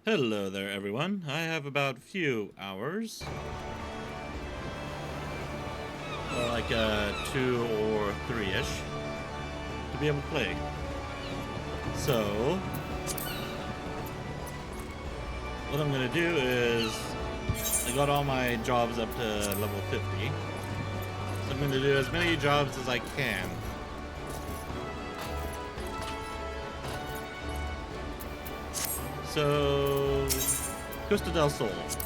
Hello there, everyone. I have about a few hours, or like 2 or 3-ish, to be able to play. So, what I'm gonna do is, I got all my jobs up to level 50, so I'm gonna do as many jobs as I can. So, Costa del Sol. Let's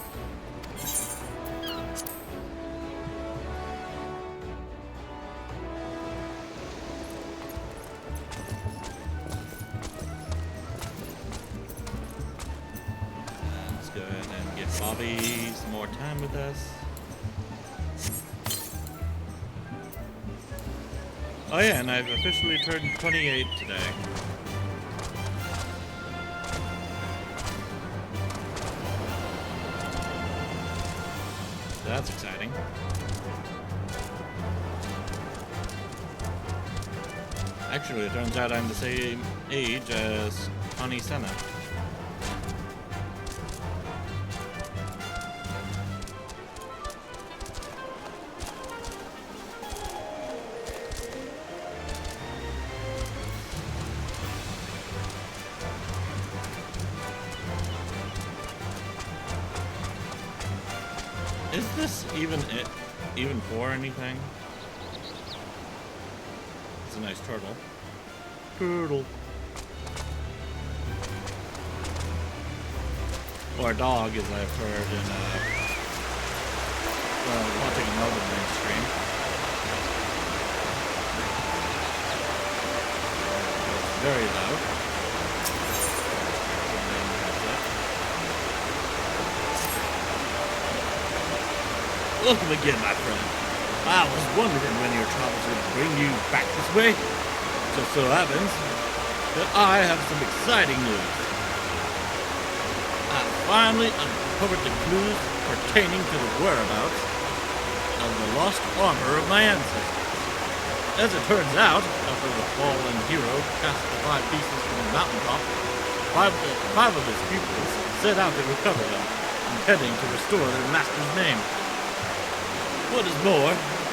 go ahead and get Bobby some more time with us. Oh yeah, and I've officially turned 28 today. That's exciting. Actually, it turns out I'm the same age as Connie Senna. Is this even for anything? It's a nice turtle. Turtle. Or a dog, as I've heard in watching a Nordin mainstream. It's very loud. Welcome again, my friend. I was wondering when your travels would bring you back this way. Just so happens that I have some exciting news. I finally uncovered the clues pertaining to the whereabouts of the lost armor of my ancestors. As it turns out, after the fallen hero cast the 5 pieces from the mountaintop, five of his pupils set out to recover them, intending to restore their master's name. What is more,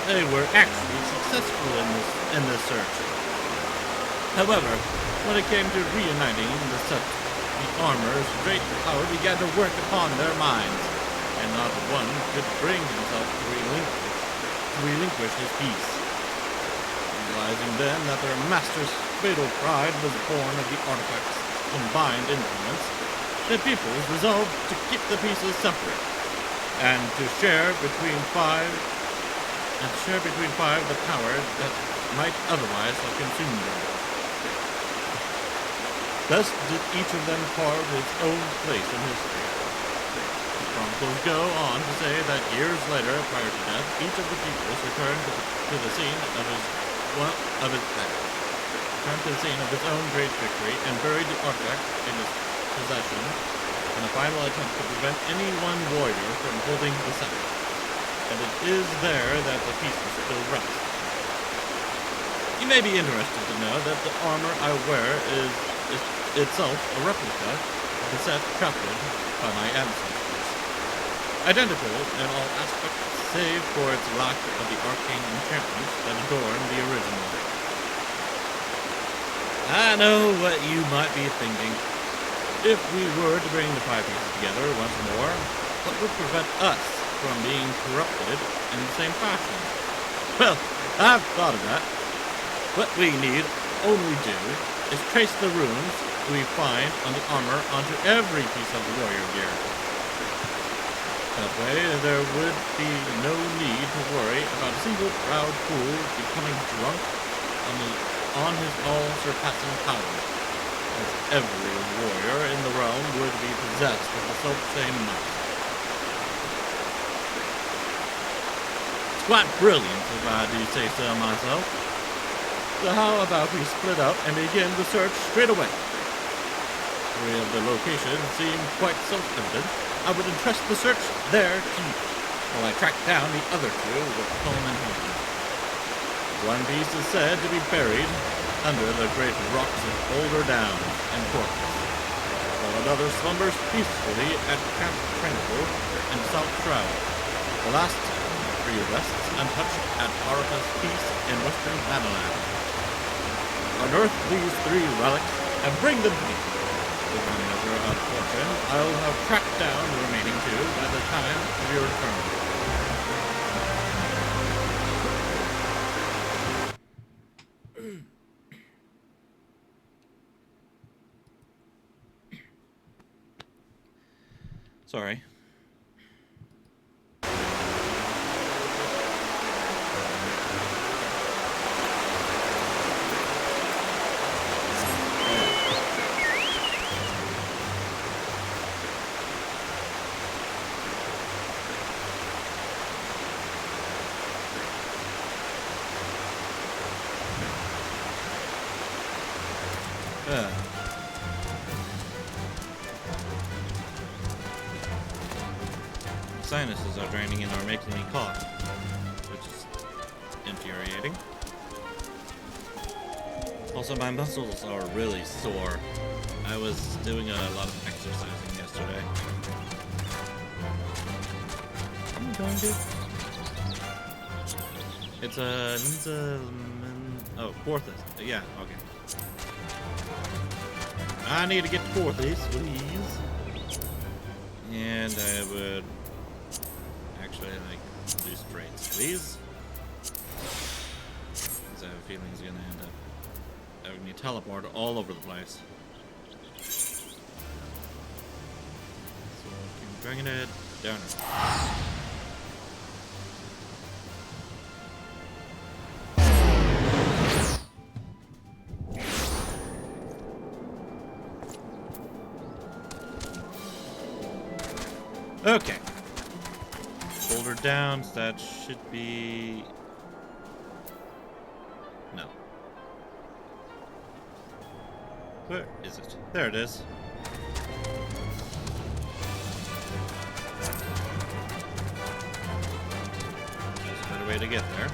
they were actually successful in this search. However, when it came to reuniting the armor's great power began to work upon their minds, and not one could bring himself to relinquish his peace. Realizing then that their master's fatal pride was born of the artifact's combined influence, the pupils resolved to keep the pieces separate, and to share between five the power that might otherwise have consumed them. Thus did each of them carve his own place in history. The chronicles go on to say that years later, prior to death, each of the pupils returned to the scene of his own great victory and buried the artifact in his possession in a final attempt to prevent any one warrior from holding the scepter. And it is there that the pieces still rest. You may be interested to know that the armor I wear is itself a replica of the set crafted by my ancestors. Identical in all aspects, save for its lack of the arcane enchantments that adorn the original. I know what you might be thinking. If we were to bring the 5 pieces together once more, what would prevent us from being corrupted in the same fashion? Well, I've thought of that. What we need only do is trace the runes we find on the armor onto every piece of the warrior gear. That way, there would be no need to worry about a single proud fool becoming drunk on his all-surpassing power, as every warrior in the realm would be possessed of the self-same might. It's quite brilliant, if I do say so myself. So how about we split up and begin the search straight away? 3 of the locations seem quite self-evident. I would entrust the search there to you, while I track down the other 2 with comb in hand. One piece is said to be buried under the great rocks of Boulder Downs and Corpus, while another slumbers peacefully at Camp Tranquil in South Shroud. The last three rests untouched at Arca's peace in western Battleland. Unearth these three relics and bring them to me. With one measure of fortune, I'll have tracked down the remaining two by the time of your return. Sorry. Sinuses are draining and are making me cough, which is infuriating. Also, my muscles are really sore. I was doing a lot of exercising yesterday. I'm going to. It's a fourth. Yeah, okay. I need to get to fourth, please. And I would actually do straights, please. Because I have a feeling he's gonna end up having me teleport all over the place. So keep bringing it down. Okay. Shoulder down, so that should be... No. Where is it? There it is. There's a better way to get there.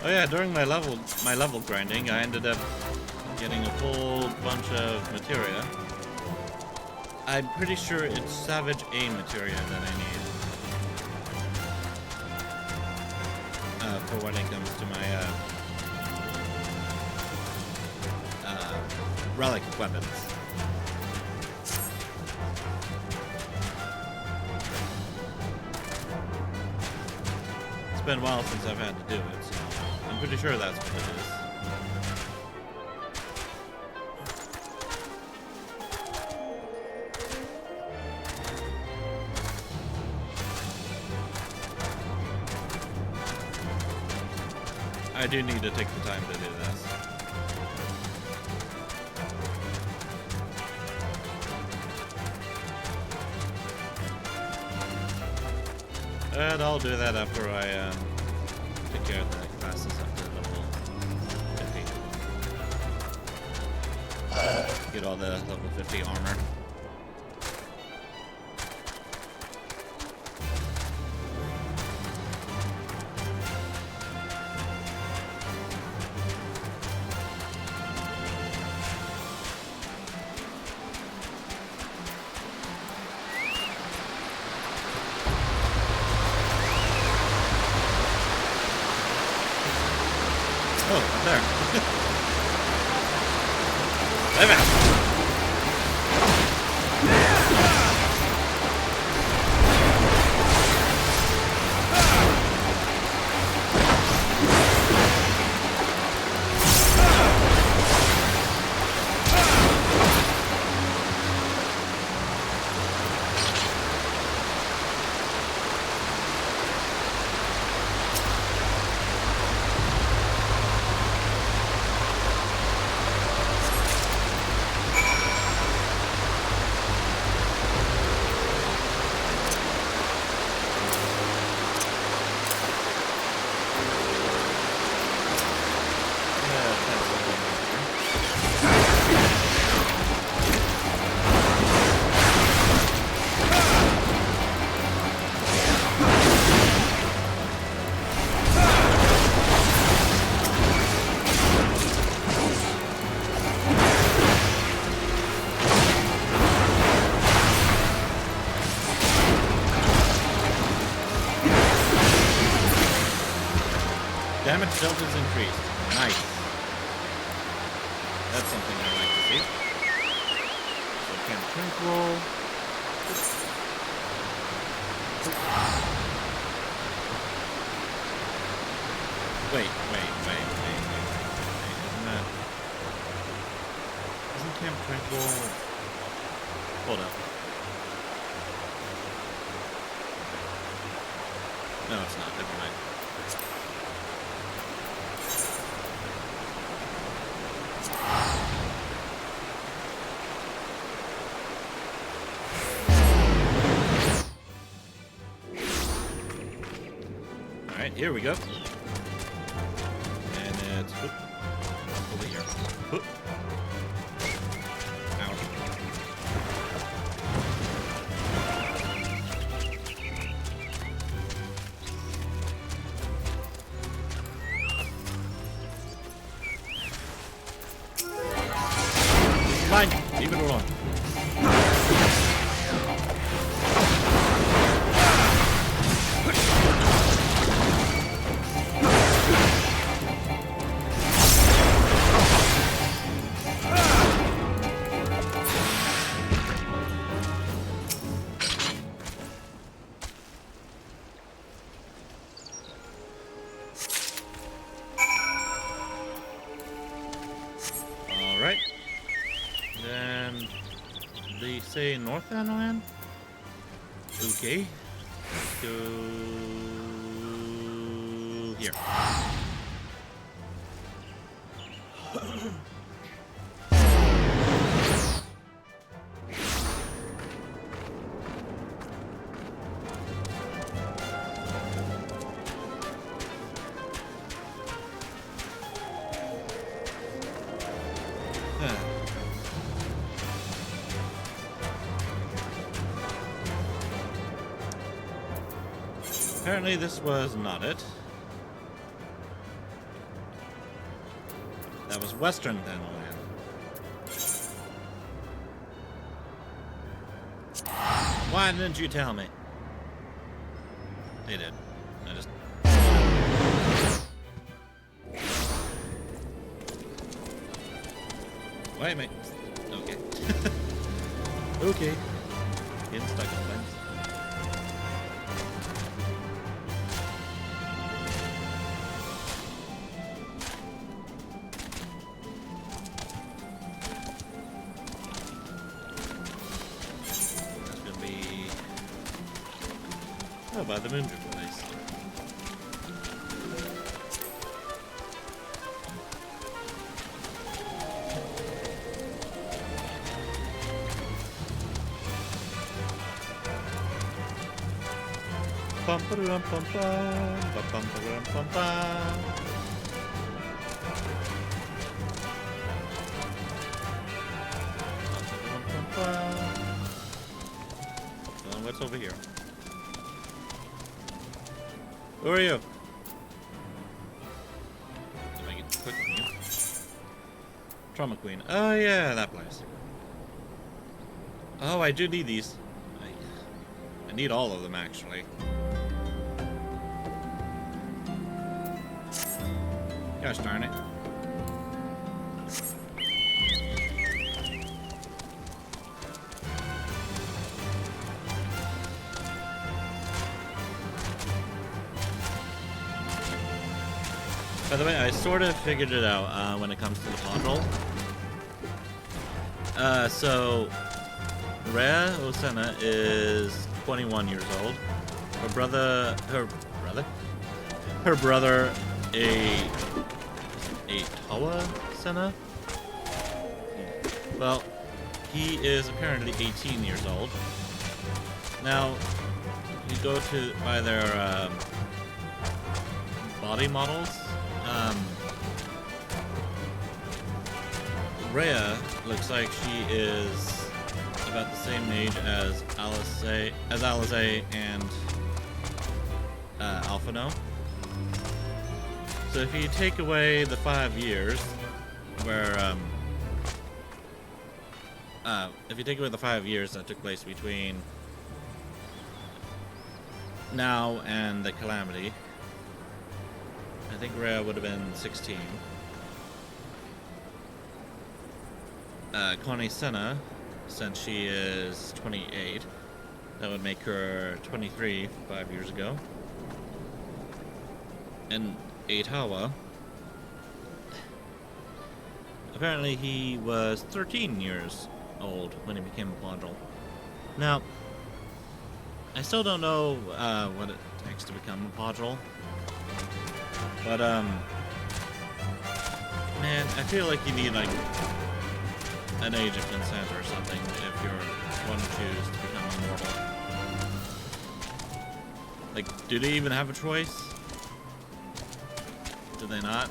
Oh yeah, during my level grinding, I ended up getting a whole bunch of materia. I'm pretty sure it's Savage A materia that I need. For when it comes to my relic weapons. It's been a while since I've had to do it, so I'm pretty sure that's what it is. I do need to take the time to do this. And I'll do that after I take care of the classes up to level 50. Get all the level 50 armor. Oh, up there. Hey, defense delta's increased. Nice. That's something I like to see. So Camp Tranquil. Wait. Isn't Camp Tranquil... Hold up. No, it's not. Never mind. Alright, here we go. And it's... Whoop, over here. Whoop. Ouch. Fine, leave it alone. Alright. Then they say North Anland? Okay. Go here. Apparently this was not it. That was Western Thanaland. Why didn't you tell me? They did. I just... Wait a minute. Okay. Okay. Getting stuck in things. Oh, by the moon place. Bum ba dum bum bum bum bum bum bum. What's over here? Who are you? Did I get quick on you? Trauma Queen. Oh yeah, that place. Oh, I do need these. I need all of them actually. Gosh darn it. By the way, I sort of figured it out when it comes to the model. So Rhea Osena is 21 years old. Her brother, Tawa Senna. Well, he is apparently 18 years old. Now, you go to by their body models. Rhea looks like she is about the same age as Alisaie and Alphino. So if you take away the 5 years, where if you take away the 5 years that took place between now and the Calamity, I think Rhea would have been 16. Connie Senna, since she is 28, that would make her 23 5 years ago. And Eitawa, apparently he was 13 years old when he became a Byrnjolf. Now, I still don't know what it takes to become a Byrnjolf, but man, I feel like you need like an age of consent or something if you're one to choose to become immortal. Like, do they even have a choice? Do they not?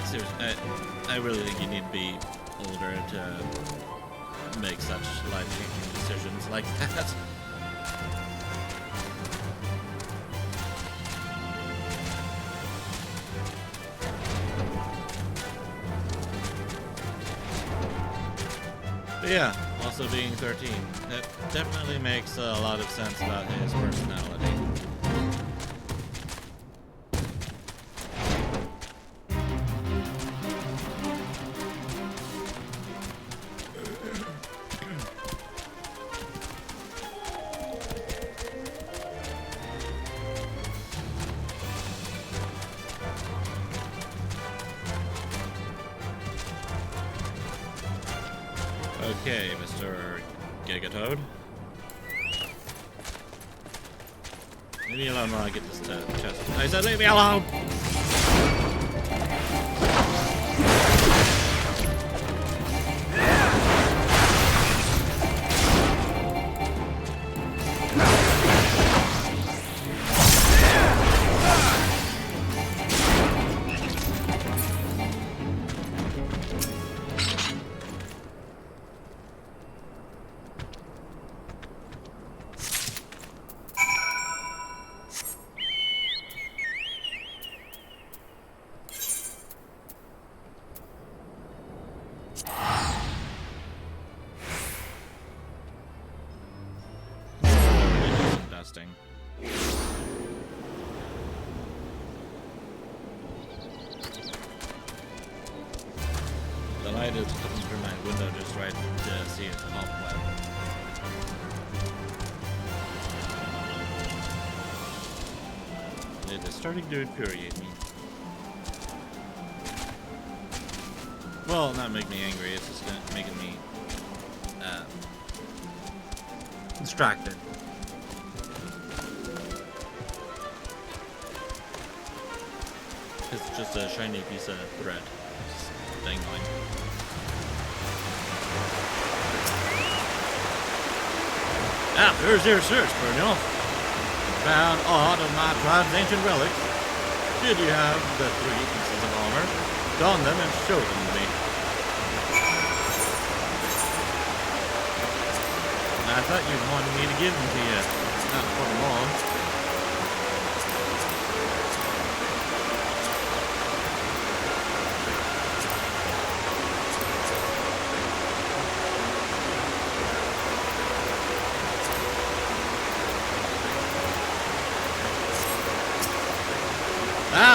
Seriously, I really think you need to be older to make such life-changing decisions like that. But yeah, also being 13, that definitely makes a lot of sense about his personality. Okay, Mr. Gigatoad. Leave me alone while I get this chest. I said leave me alone! The light is coming through my window just right to see its cobweb. It is starting to infuriate me. Well, not make me angry, it's just making me distracted. It's just a shiny piece of thread. Just dangling. After your search, Byrnjolf, found aught of my tribe's ancient relics. Should you have the 3 pieces of armor, don them and show them to me. I thought you wanted me to give them to you, not put them on.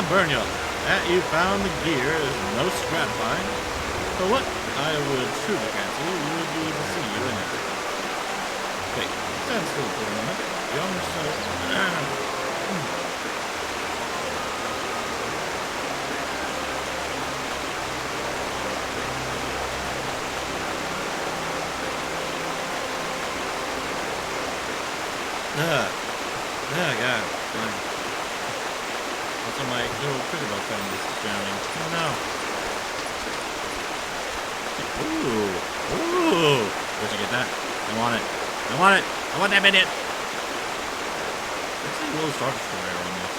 Byrnjolf, that you found the gear is most gratifying. But what I would truly fancy would be to see you in it. Wait, stand still for a moment. You're so... God, fine. Also, my little cricket ball friend is drowning. Oh no. Ooh. Where'd you get that? I want it. I want that minion. Let's see a little Star Destroyer on this.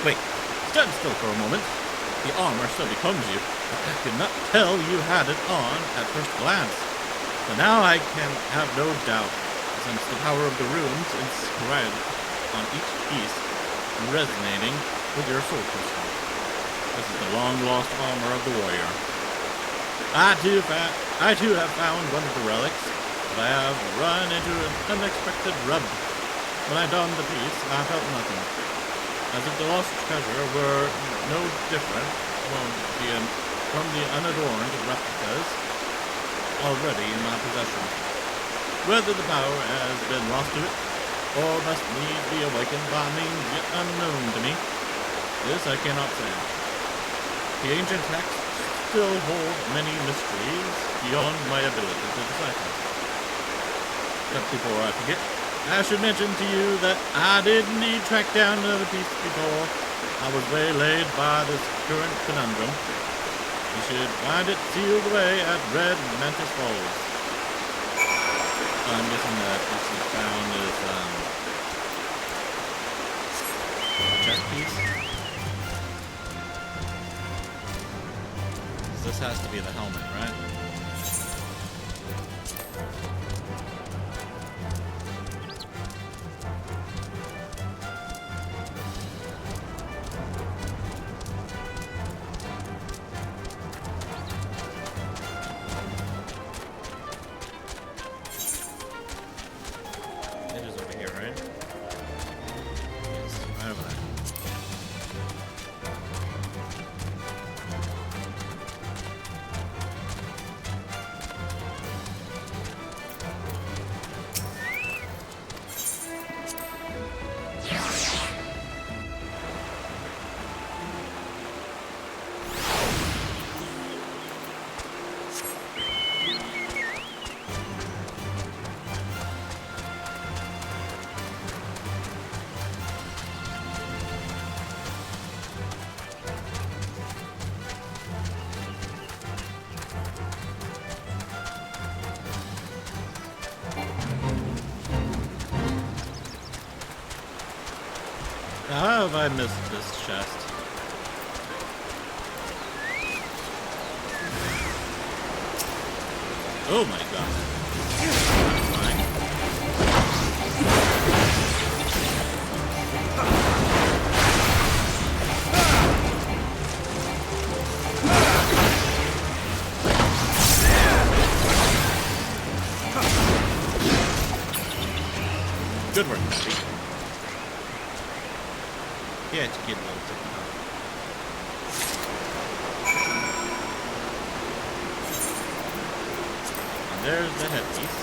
Wait. Stand still for a moment. The armor still becomes you. But I could not tell you had it on at first glance. But now I can have no doubt, since the power of the runes inscribed on each piece resonating with your soul crystal. This is the long-lost armor of the warrior. I too have found one of the relics, but I have run into an unexpected rub. When I donned the piece, I felt nothing, as if the lost treasure were no different from the unadorned replicas already in my possession. Whether the power has been lost to it, or must needs be awakened by means yet unknown to me, this I cannot say. The ancient texts still hold many mysteries beyond my ability to decipher. But before I forget, I should mention to you that I did indeed track down another piece before I was waylaid by this current conundrum. You should find it sealed away at Red Mantis Falls. I'm guessing that this is found as a chest piece. This has to be the helmet, right? It is over here, right? Yes, right over there. Now, how have I missed this chest? Oh my god. Fine. Good work, Pete. Yeah, it's a kid little thing. And there's the headpiece.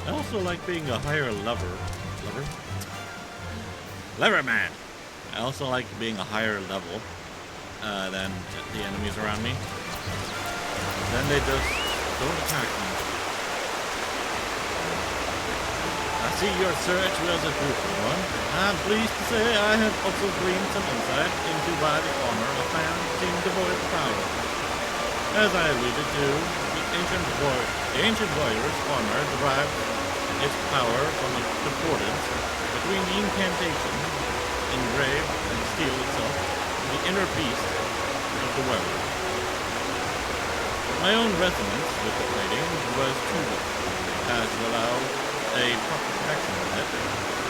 I also like being a higher leverman. I also like being a higher level than the enemies around me. Then they just don't attack me. I see your search was a fruitful one. I'm pleased to say I have also gleaned some insight into why the armor of man seemed devoid of power. As I alluded to, the ancient warrior's armor derived its power from a concordance between the incantation engraved in steel itself and the inner beast of the wearer. My own resonance with the plating was too low, as to allow a proper protection of it,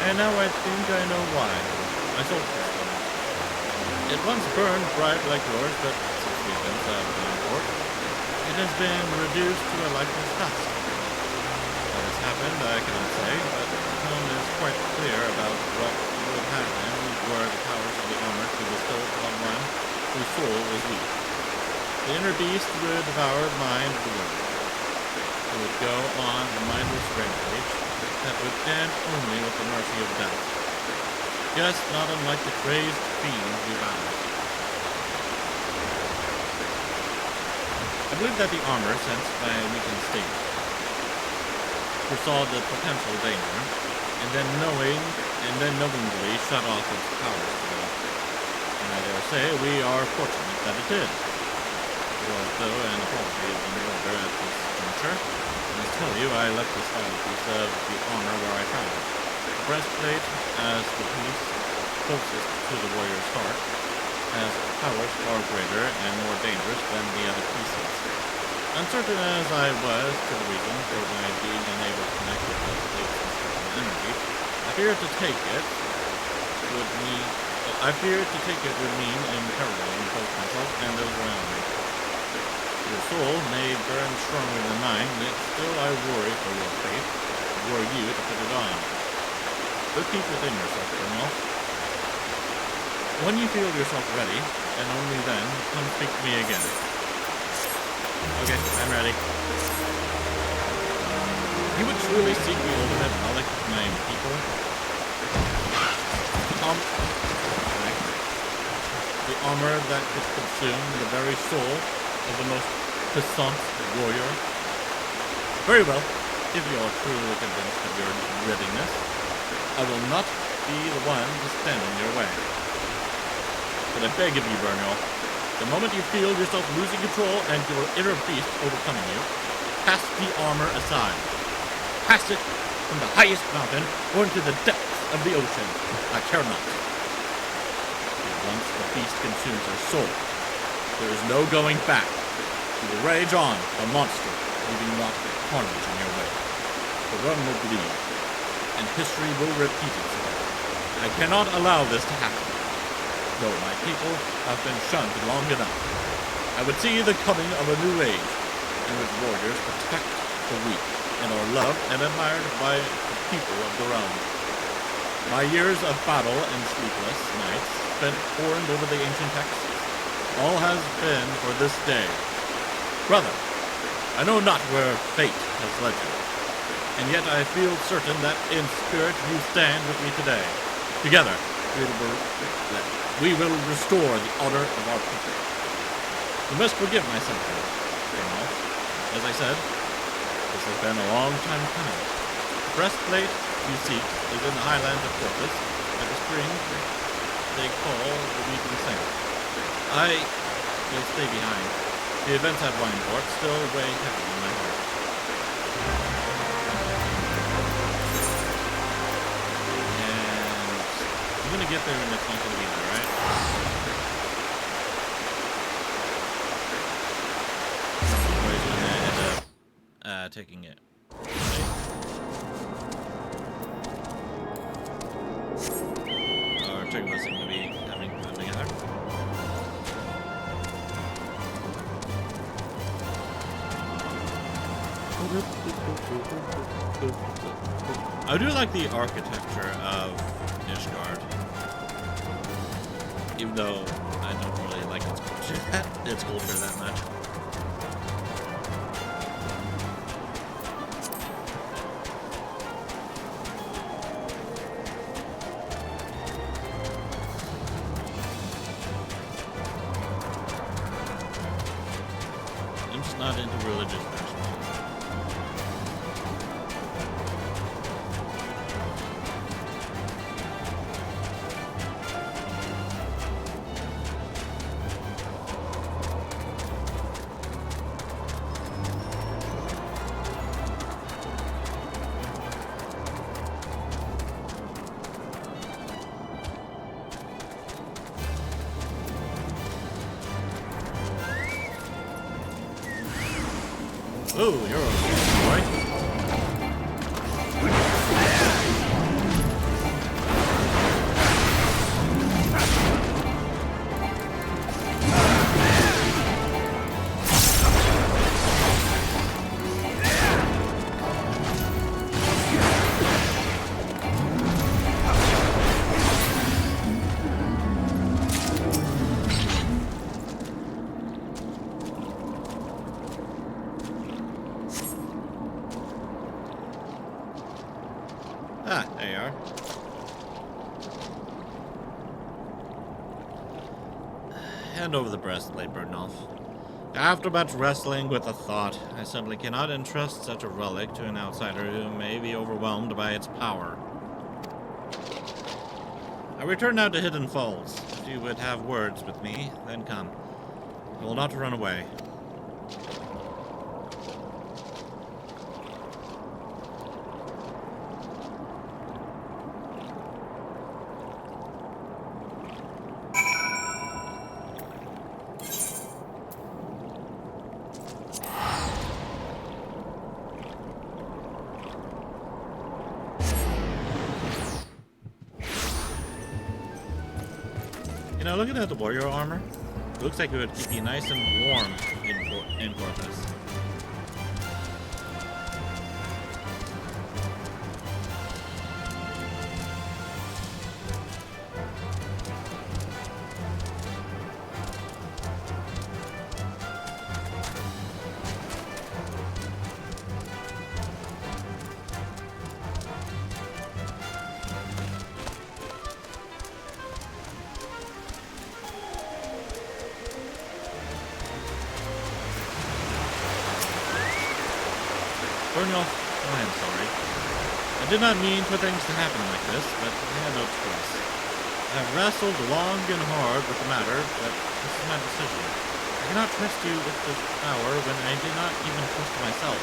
and now I think I know why. I sold it. It once burned bright like yours, but 6 feet defense at Fort, it has been reduced to a lifeless husk. What has happened, I cannot say, but Tom is quite clear about what would happen were the powers of the armor to bestow upon one whose soul was weak. The inner beast would devour the mind of the world. It would go on a mindless rampage that would end only with the mercy of death. Yes, not unlike the crazed fiends we battle. I believe that the armor, sensed by a weakened state, foresaw the potential danger, and then knowingly shut off its powers to them. And I dare say we are fortunate that it did. It was, though, an apology is in order at this juncture. I must tell you, I left this final piece of the armor where I found it. The breastplate, as the piece closest to the warrior's heart, has powers far greater and more dangerous than the other pieces. Uncertain as I was to the reason for my being unable to connect with those plates of energy, I feared to take it would mean imperiling both myself and those around me. Your soul may burn stronger than mine, yet still I worry for your fate, were you to put it on. But keep within yourself, Byrnjolf. When you feel yourself ready, and only then, come speak to me again. Okay, I'm ready. You would truly seek the ultimate relic of my people? The armor that could consume the very soul of the most puissant warrior? Very well, if you are truly convinced of your readiness, I will not be the one to stand in your way. But I beg of you, Byrnjolf, the moment you feel yourself losing control and your inner beast overcoming you, cast the armor aside. Cast it from the highest mountain or into the depths of the ocean. I care not. Once the beast consumes our soul, there is no going back. You will rage on, a monster, leaving naught but carnage in your way. The realm will bleed, and history will repeat itself. I cannot allow this to happen. Though my people have been shunned long enough, I would see the coming of a new age, in which warriors protect the weak, and are loved and admired by the people of the realm. My years of battle and sleepless nights spent poring over the ancient texts, all has been for this day. Brother, I know not where fate has led you, and yet I feel certain that in spirit you stand with me today. Together, we will restore the honor of our people. You must forgive my sentiments, Byrnjolf. As I said, this has been a long time coming. The breastplate you seek is in the highlands of Corpus, at the spring they call the Weeping Saint. I will stay behind. The events at Byrnjolf still weigh heavy on my heart. And I'm gonna get there and it's not gonna be there, right? Otherwise we're gonna end up taking it. Our trigger seem to be having fun together. I do like the architecture of Ishgard, even though I don't really like its culture that much. I'm just not into religious festivals. Oh, you're okay, boy. Hand over the breastplate, Byrnjolf. After much wrestling with the thought, I simply cannot entrust such a relic to an outsider who may be overwhelmed by its power. I return now to Hidden Falls. If you would have words with me, then come. I will not run away. You know, looking at the warrior armor, it looks like it would keep you nice and warm in Corpus. Byrnjolf, I am sorry. I did not mean for things to happen like this, but I had no choice. I have wrestled long and hard with the matter, but this is my decision. I cannot trust you with this power when I do not even trust myself.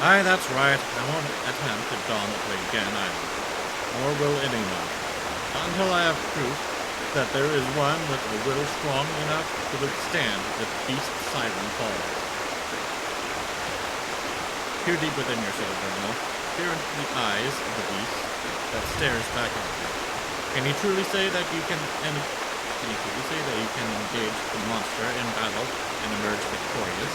Aye, that's right. I won't attempt to don the blade again either. Nor will anyone. Not until I have proof that there is one with a will strong enough to withstand the beast siren fall. Peer deep within yourself, Byrnjolf. Peer into the eyes of the beast that stares back at you. Can you truly say that you can engage the monster in battle and emerge victorious?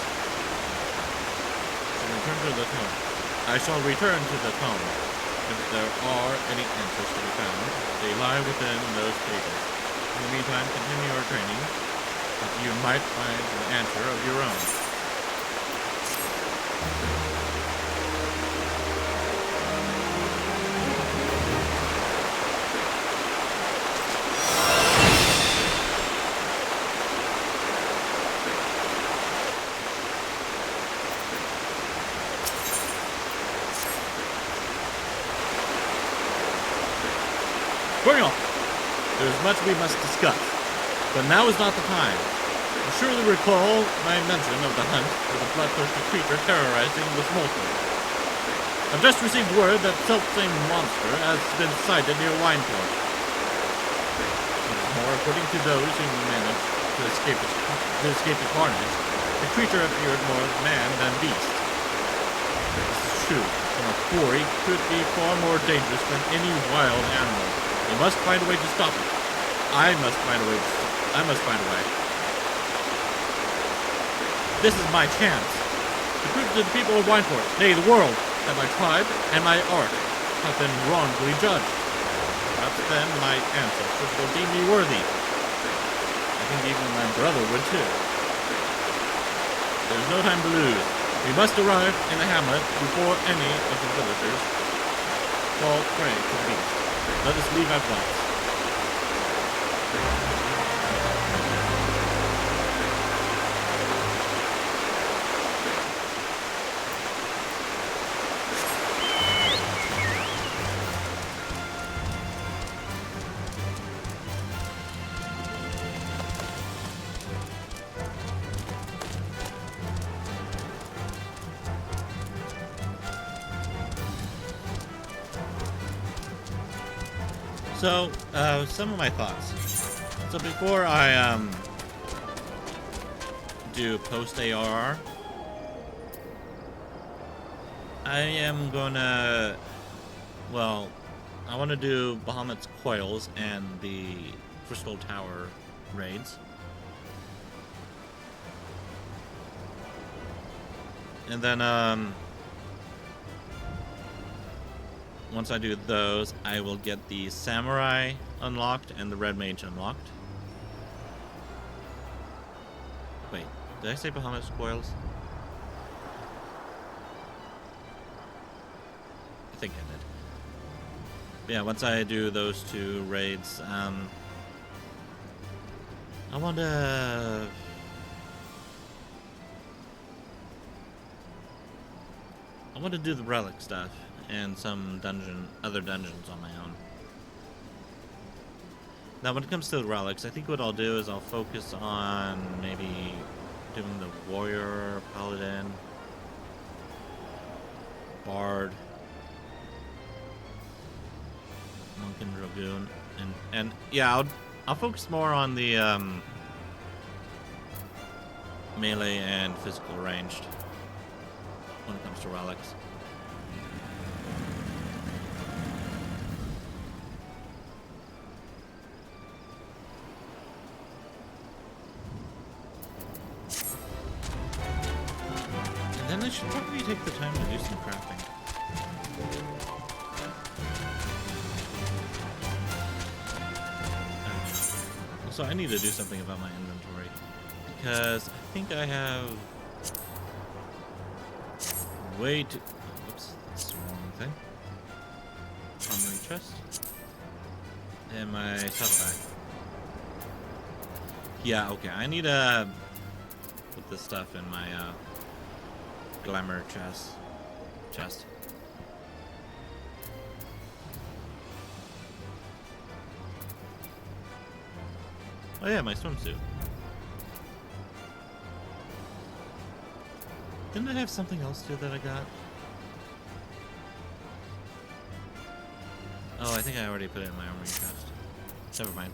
I shall return to the tome. If there are any answers to be found, they lie within those pages. In the meantime, continue your training, that you might find an answer of your own. Byrnjolf, there is much we must discuss, but now is not the time. You surely recall my mention of the hunt for the bloodthirsty creature terrorizing the Smolton. I've just received word that self-same monster has been sighted near Wineport. What is more, according to those who managed to escape the carnage, the creature appeared more man than beast. This is true, and a quarry could be far more dangerous than any wild animal. We must find a way to stop it. I must find a way. This is my chance to prove to the people of Wineport, nay, the world, that my tribe and my art have been wrongfully judged. Perhaps then my ancestors will deem me worthy. I think even my brother would too. There is no time to lose. We must arrive in the hamlet before any of the villagers fall prey to the beast. Let us leave at once. So, some of my thoughts. So before I, do post-ARR, I am gonna, well, I want to do Bahamut's Coils and the Crystal Tower raids. And then, once I do those, I will get the Samurai unlocked and the Red Mage unlocked. Wait, did I say Bahamut's Coils? I think I did. Yeah, once I do those two raids, I want to... do the relic stuff and some other dungeons on my own. Now, when it comes to the relics, I think what I'll do is I'll focus on maybe doing the warrior, paladin, bard, monk, and dragoon, and yeah, I'll focus more on the melee and physical ranged when it comes to relics. And then I should probably take the time to do some crafting. Also, I need to do something about my inventory, because I think I have way too... Oops, that's the wrong thing. Armory chest. And my saddlebag. Yeah, okay, I need to put this stuff in my glamour chest. Oh yeah, my swimsuit. Didn't I have something else too that I got? Oh, I think I already put it in my armory chest. Never mind.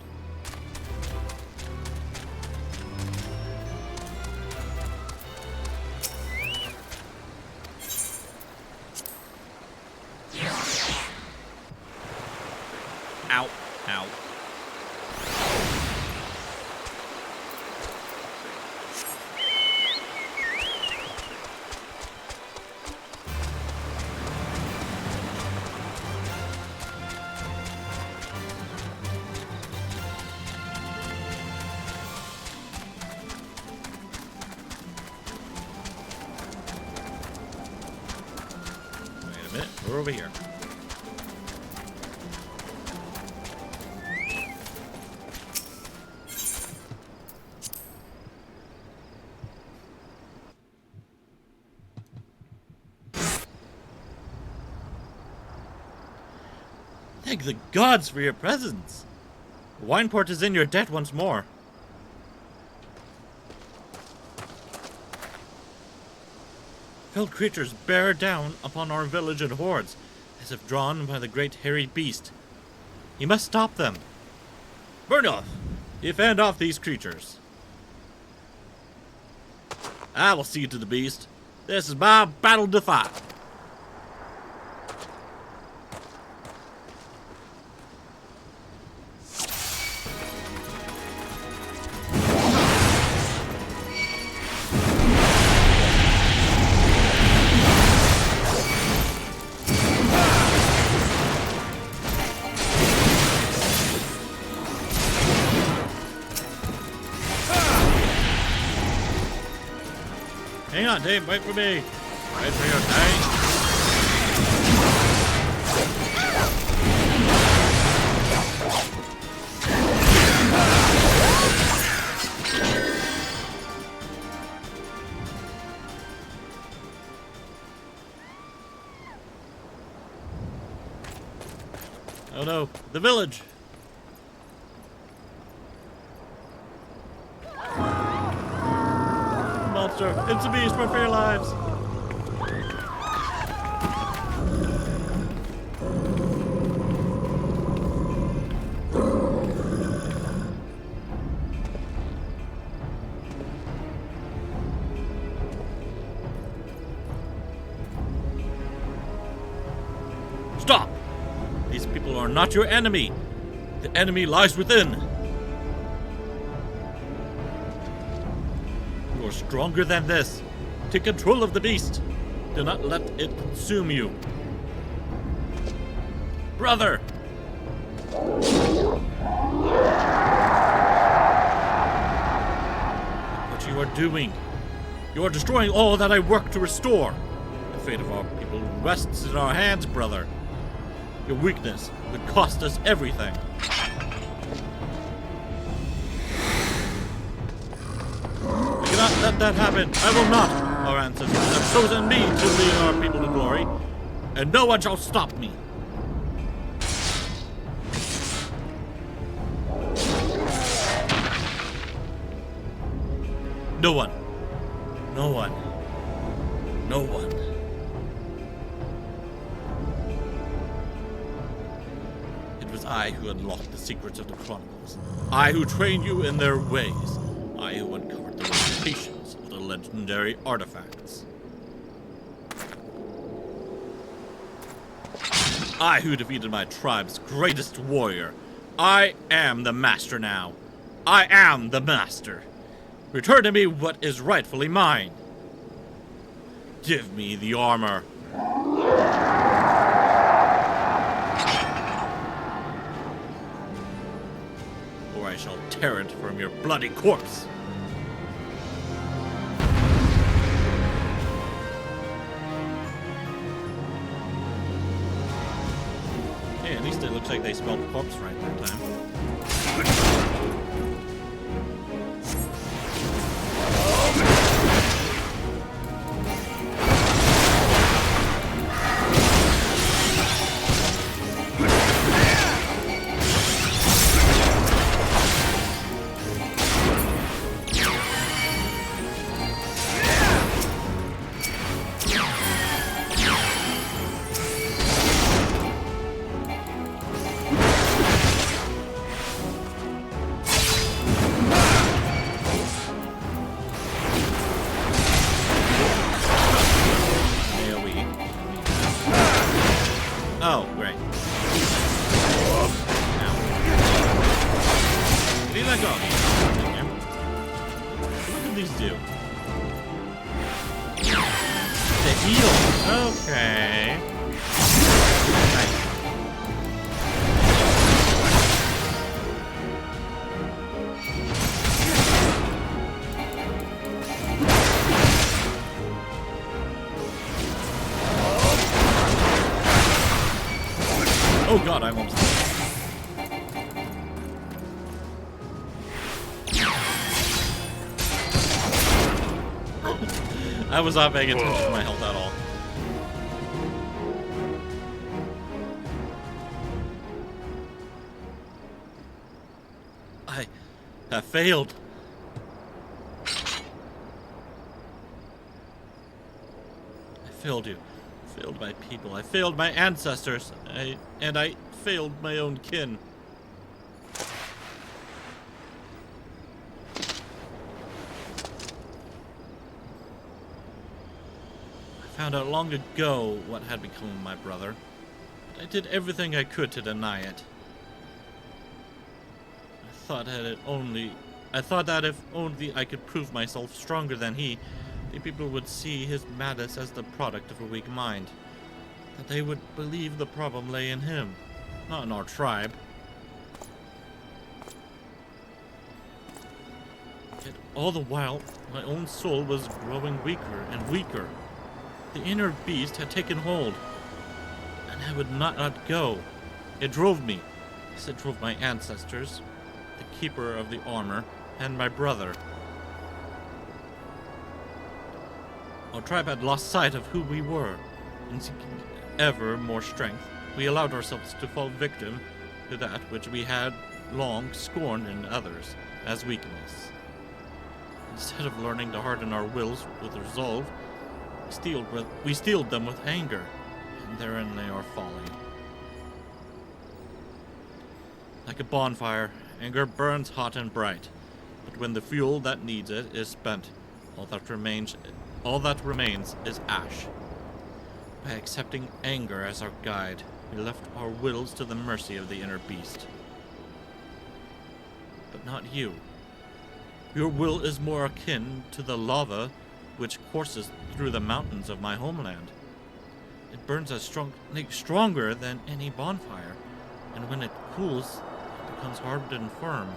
Ow. Ow. Wait a minute, we're over here. Thank the gods for your presence. Wineport is in your debt once more. Fell creatures bear down upon our village in hordes, as if drawn by the great hairy beast. You must stop them. Byrnjolf, you fend off these creatures. I will see to the beast. This is my battle to fight. Hang on, Dave, wait for me. Wait for your time. Oh no, the village. Monster, it's a beast, run for your lives. Stop! These people are not your enemy. The enemy lies within. You're stronger than this. Take control of the beast. Do not let it consume you. Brother! What you are doing? You are destroying all that I work to restore. The fate of our people rests in our hands, brother. Your weakness would cost us everything. let that happen. I will not. Our ancestors have chosen me to lead our people to glory, and no one shall stop me. No one. No one. No one. It was I who unlocked the secrets of the Chronicles. I who trained you in their ways. I who uncovered the limitations of the legendary artifacts. I who defeated my tribe's greatest warrior. I am the master now. I am the master. Return to me what is rightfully mine. Give me the armor. Or I shall tear it from your bloody corpse. Okay, at least it looks like they spelled corpse right that time. Oh, great. Now. Did he let go of me? What did these do? The heal. Okay. Nice. Oh god, I'm almost dead. I was not paying attention to my health at all. I have failed. I failed you. Failed my people. I failed my ancestors. And I failed my own kin. I found out long ago what had become of my brother, but I did everything I could to deny it. I thought that if only I could prove myself stronger than he, the people would see his madness as the product of a weak mind. That they would believe the problem lay in him, not in our tribe. Yet all the while, my own soul was growing weaker and weaker. The inner beast had taken hold, and I would not let go. It drove me, as it drove my ancestors, the keeper of the armor, and my brother. Our tribe had lost sight of who we were, and seeking ever more strength, we allowed ourselves to fall victim to that which we had long scorned in others as weakness. Instead of learning to harden our wills with resolve, we steeled them with anger, and therein lay our folly. Like a bonfire, anger burns hot and bright, but when the fuel that needs it is spent, all that remains is ash. By accepting anger as our guide, we left our wills to the mercy of the inner beast. But not you. Your will is more akin to the lava which courses through the mountains of my homeland. It burns as stronger than any bonfire, and when it cools, it becomes hard and firm,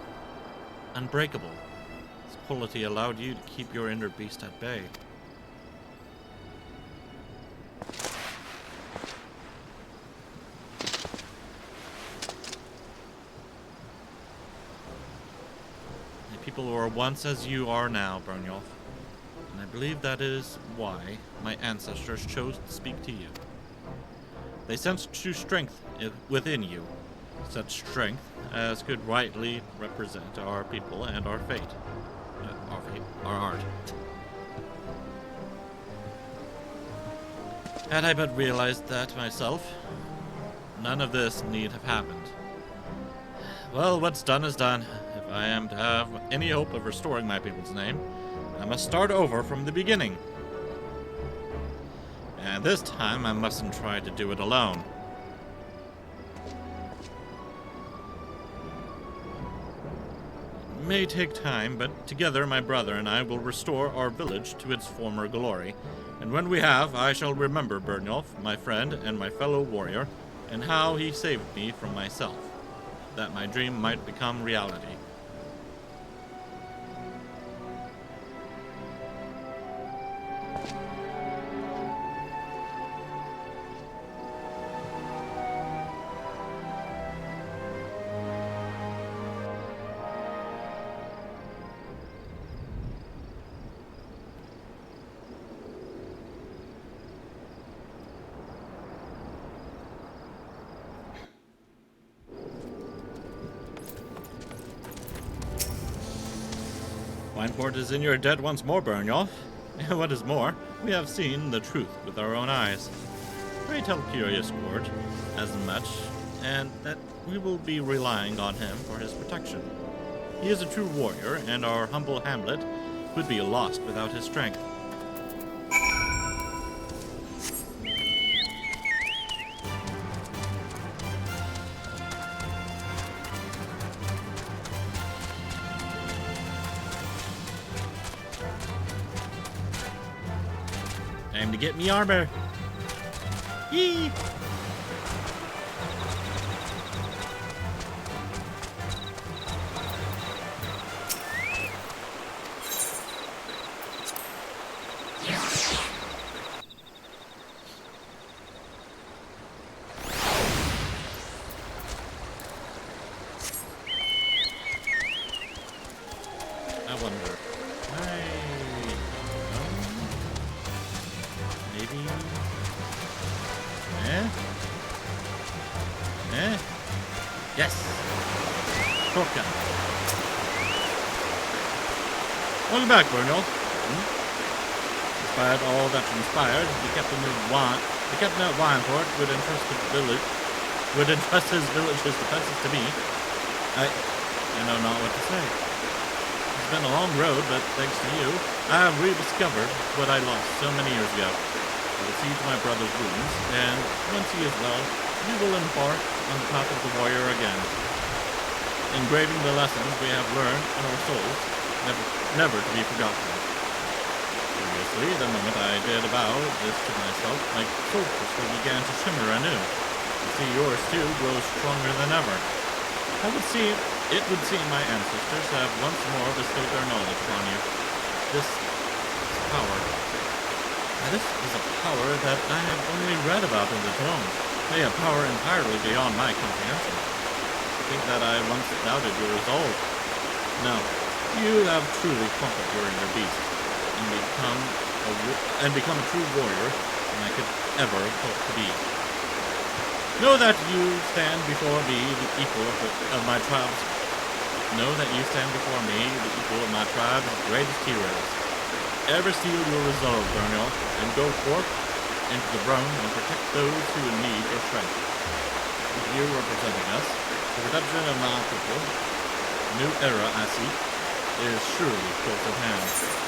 unbreakable. This quality allowed you to keep your inner beast at bay. People who are once as you are now, Byrnjolf. believe that is why my ancestors chose to speak to you. They sensed true strength within you, such strength as could rightly represent our people and our fate. Our art. Had I but realized that myself, none of this need have happened. Well, what's done is done. If I am to have any hope of restoring my people's name, I must start over from the beginning. And this time, I mustn't try to do it alone. It may take time, but together my brother and I will restore our village to its former glory. And when we have, I shall remember Byrnjolf, my friend and my fellow warrior, and how he saved me from myself, that my dream might become reality. Wineport is in your debt once more, Byrnjolf. And what is more, we have seen the truth with our own eyes. Pray tell Curious Ward as much, and that we will be relying on him for his protection. He is a true warrior, and our humble hamlet would be lost without his strength. Time to get me armor. Yee! I wonder. Maybe. Yes. Shotgun. Welcome back, Byrnjolf. Despite all that transpired, the captain at Wineport would entrust his village's defenses to me. I know not what to say. It's been a long road, but thanks to you, I have rediscovered what I lost so many years ago. I will see to my brother's wounds, and once he is well, we will embark on the path of the warrior again, engraving the lessons we have learned in our souls, never to be forgotten. Curiously, the moment I did avow this to myself, my soul crystal began to shimmer anew. I see yours too grows stronger than ever. It would seem my ancestors have once more bestowed their knowledge upon you. This power. This is a power that I have only read about in the tomes. They have power entirely beyond my comprehension. I think that I once doubted your resolve. No, you have truly conquered your inner beast, and become a true warrior than I could ever hope to be. Know that you stand before me the equal of my tribe's. Know that you stand before me the equal of my tribe's greatest heroes. Ever seal your resolve, Byrnjolf, and go forth into the realm and protect those who need your strength. With you representing us, the redemption of my people, a new era I seek, is surely close at hand.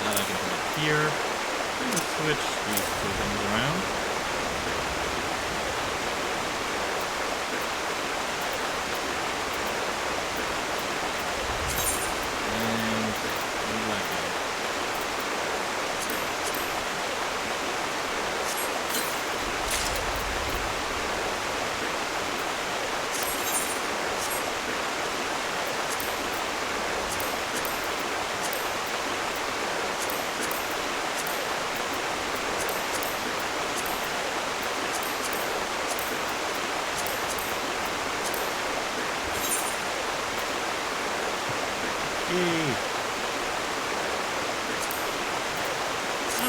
Now I can put it here. I'm going to switch these two things around. And do like that.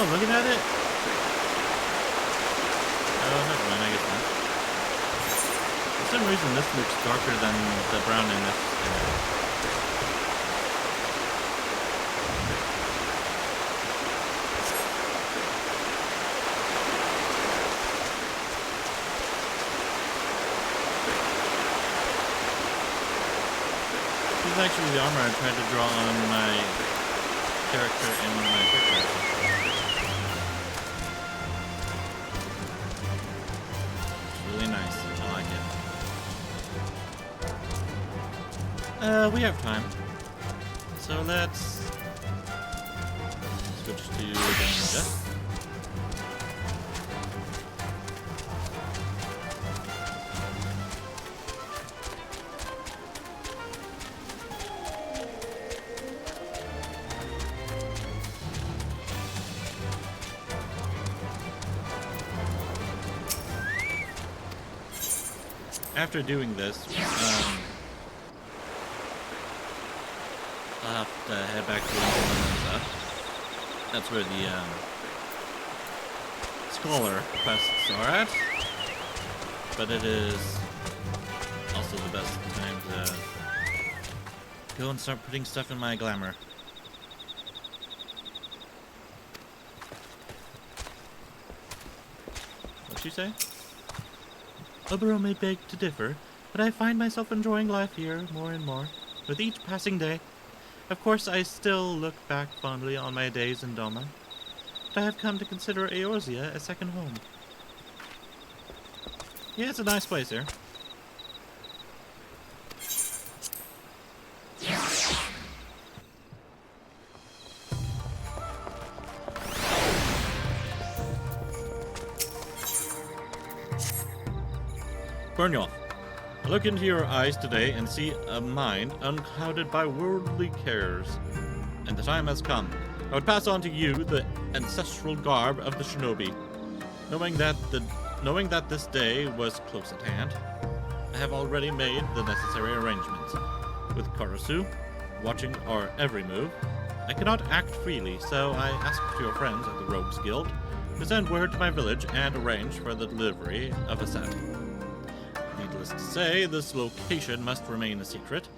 Oh, looking at it? Oh, never mind, I guess not. For some reason, this looks darker than the brown in this image. This is actually the armor I tried to draw on my character in my picture. It's really nice. I like it. We have time. So let's switch to the ninja. After doing this, I'll have to head back to Nordin. That's where the scholar quests are at. But it is also the best time to go and start putting stuff in my glamour. What'd you say? Obero may beg to differ, but I find myself enjoying life here more and more, with each passing day. Of course, I still look back fondly on my days in Doma, but I have come to consider Eorzea a second home. Yeah, it's a nice place here. Byrnjolf, I look into your eyes today and see a mind unclouded by worldly cares, and the time has come. I would pass on to you the ancestral garb of the shinobi. Knowing that this day was close at hand, I have already made the necessary arrangements. With Karasu watching our every move, I cannot act freely, so I asked your friends at the Rogues Guild to send word to my village and arrange for the delivery of a set. Needless to say, this location must remain a secret.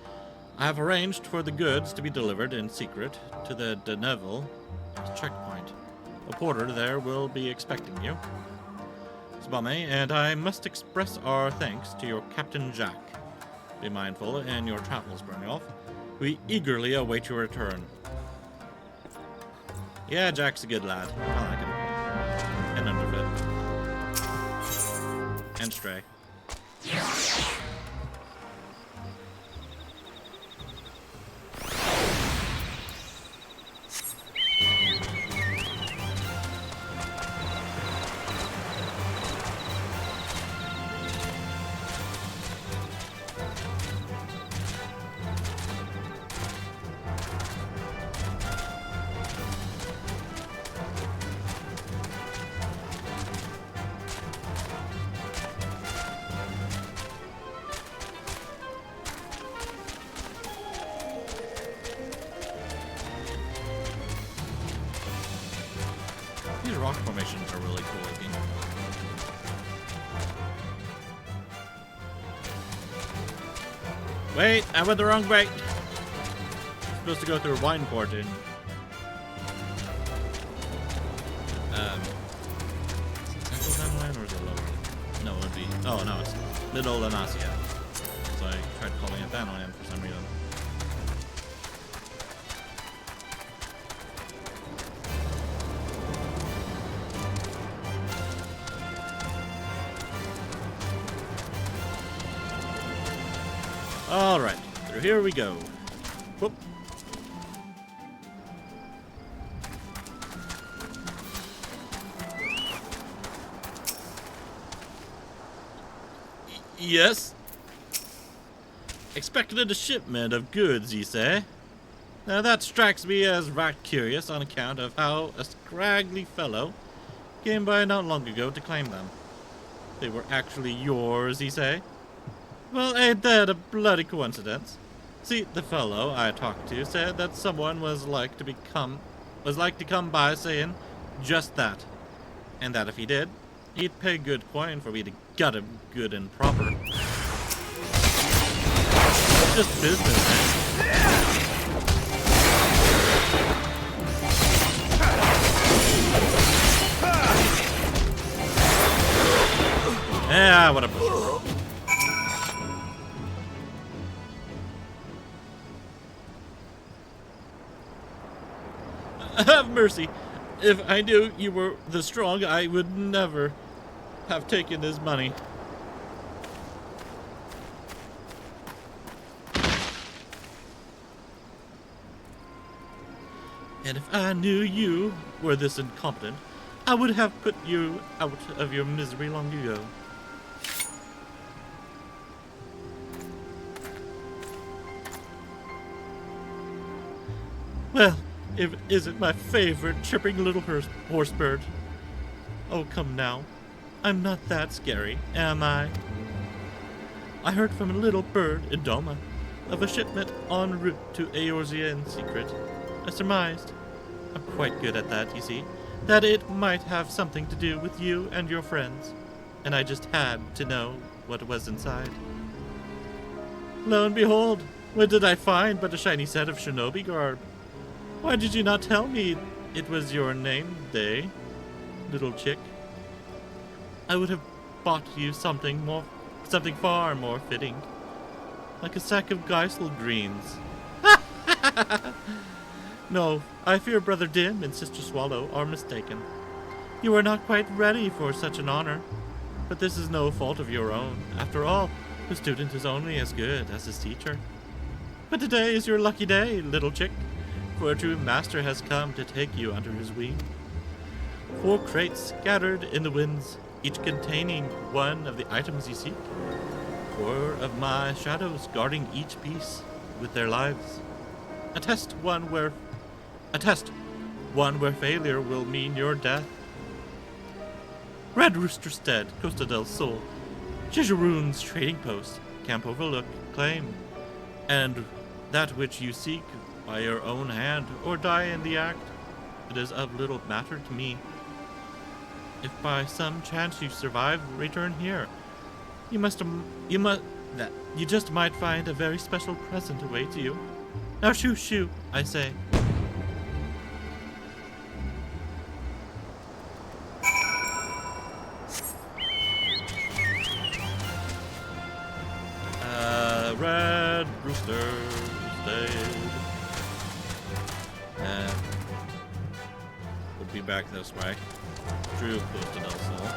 I have arranged for the goods to be delivered in secret to the Deneville checkpoint. A porter there will be expecting you, Sbame, and I must express our thanks to your Captain Jack. Be mindful in your travels, Byrnjolf. We eagerly await your return. Yeah, Jack's a good lad. I like him. And underfoot. And stray. These rock formations are really cool looking. Wait, I went the wrong way. I'm supposed to go through Wineport in Central Timeline, or is it lower? No, it would be. Oh no, it's Middle Lanasia. So I tried calling it Thanoland for some reason. Alright, through here we go. Whoop. Yes? Expected a shipment of goods, ye say? Now that strikes me as right curious on account of how a scraggly fellow came by not long ago to claim them. They were actually yours, ye say? Well, ain't that a bloody coincidence? See, the fellow I talked to said that someone was like to come by saying Just that. And that if he did, he'd pay good coin for me to gut him good and proper. It's just business, man. Yeah, whatever. Have mercy. If I knew you were the strong, I would never have taken his money. And if I knew you were this incompetent, I would have put you out of your misery long ago. Well, if it isn't my favorite chirping little horse bird. Oh, come now. I'm not that scary, am I? I heard from a little bird in Doma of a shipment en route to Eorzea in secret. I surmised, I'm quite good at that, you see, that it might have something to do with you and your friends, and I just had to know what was inside. Lo and behold, what did I find but a shiny set of shinobi garb? Why did you not tell me it was your name day, little chick? I would have bought you something far more fitting, like a sack of Geisel greens. No, I fear Brother Dim and Sister Swallow are mistaken. You are not quite ready for such an honor, but this is no fault of your own. After all, the student is only as good as his teacher. But today is your lucky day, little chick. For a true master has come to take you under his wing. 4 crates scattered in the winds, each containing one of the items you seek. 4 of my shadows guarding each piece with their lives. A test one where failure will mean your death. Red Rooster Stead, Costa del Sol, Jejurun's trading post, Camp Overlook, claim, and that which you seek by your own hand, or die in the act, it is of little matter to me. If by some chance you survive, return here. You just might find a very special present awaits you. Now shoo shoo, I say. Red Rooster Stead. And we'll be back this way. Through Costa del Sol.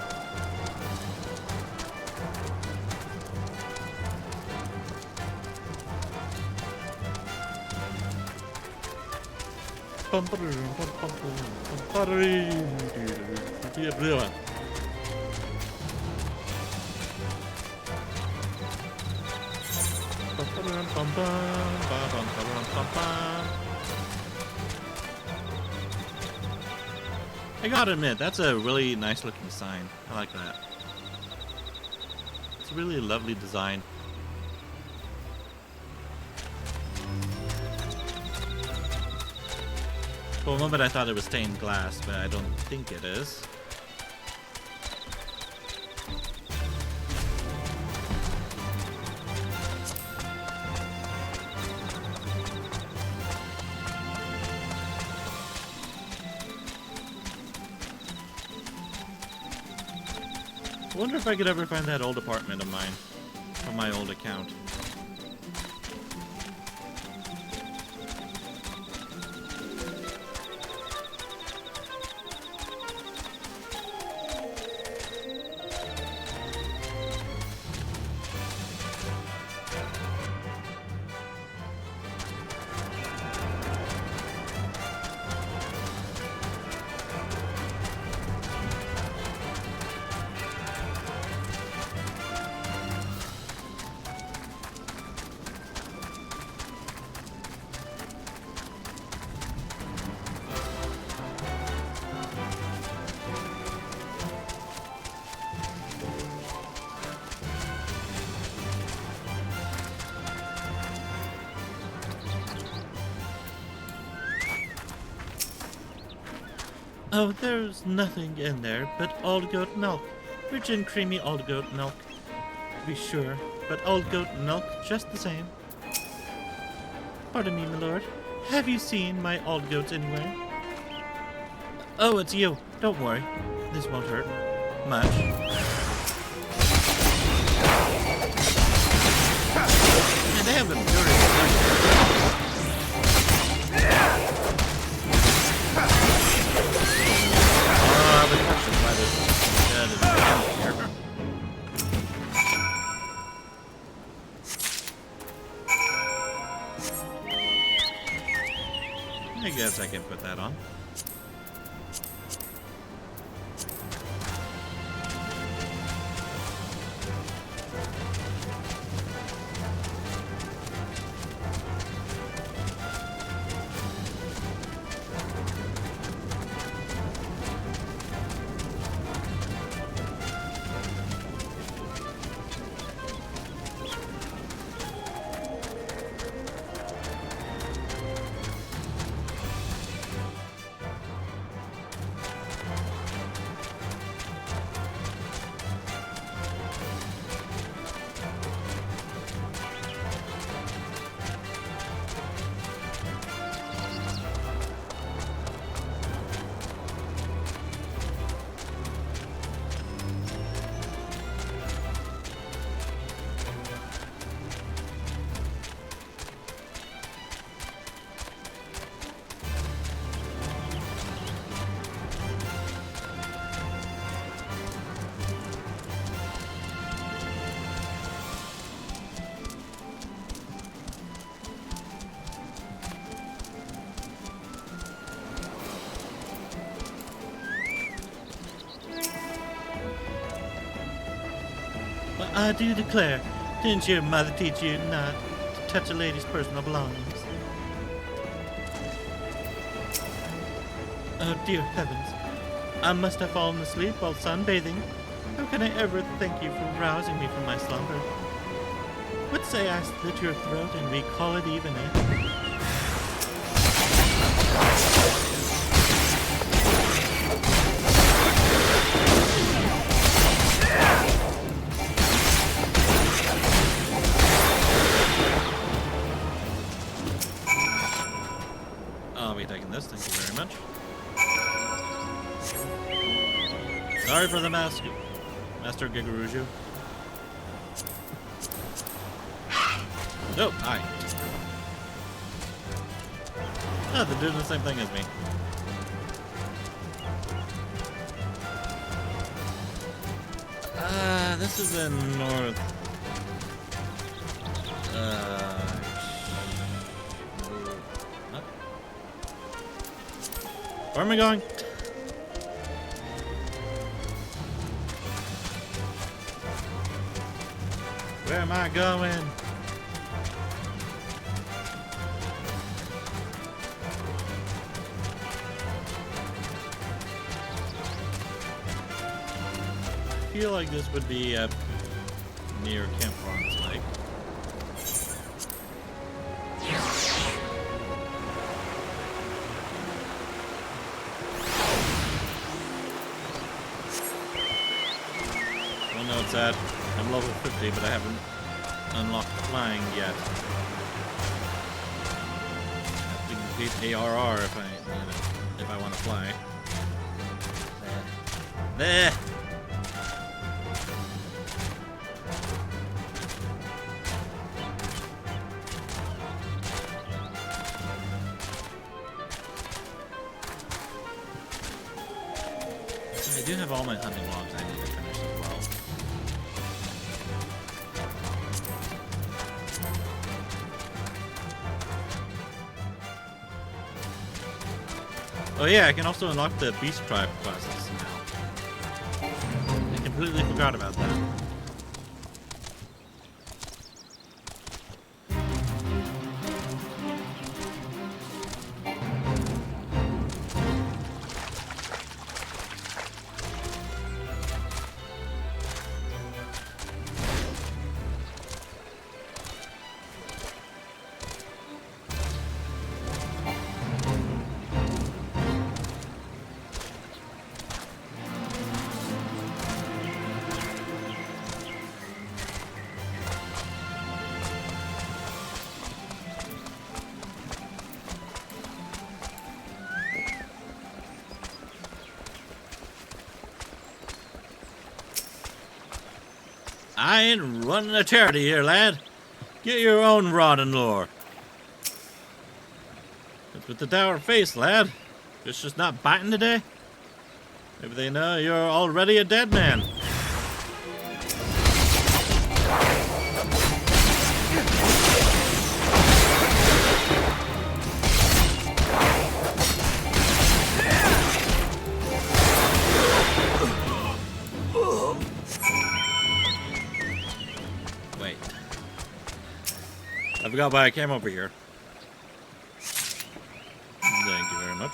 I gotta admit, that's a really nice looking sign. I like that. It's a really lovely design. For a moment I thought it was stained glass, but I don't think it is. I wonder if I could ever find that old apartment of mine from my old account. Oh, there's nothing in there but old goat milk. Rich and creamy old goat milk. To be sure, but old goat milk just the same. Pardon me, my lord. Have you seen my old goats anywhere? Oh, it's you. Don't worry. This won't hurt much. Man, they have them dirty. I've been touched by this dead and here. I guess I can put that on. I do declare, didn't your mother teach you not to touch a lady's personal belongings? Oh, dear heavens. I must have fallen asleep while sunbathing. How can I ever thank you for rousing me from my slumber? What say I slit your throat and we call it even, eh? I'll be taking this, thank you very much. Sorry for the mask, Master Gigaruju. Oh, hi. Oh, they're doing the same thing as me. This is in north. What? Where am I going? Where am I going? I feel like this would be up near Camp Ron's Lake. I don't know it's at. I'm level 50, but I haven't unlocked flying yet. I have to complete ARR if I want to fly. There. I do have all my hunting logs I need to finish as well. Oh yeah, I can also unlock the Beast Tribe quests now. I completely forgot about that. I ain't running a charity here, lad. Get your own rod and lure. What's with the dour face, lad? Fish just not biting today? Maybe they know you're already a dead man. Wait. I forgot why I came over here. Thank you very much.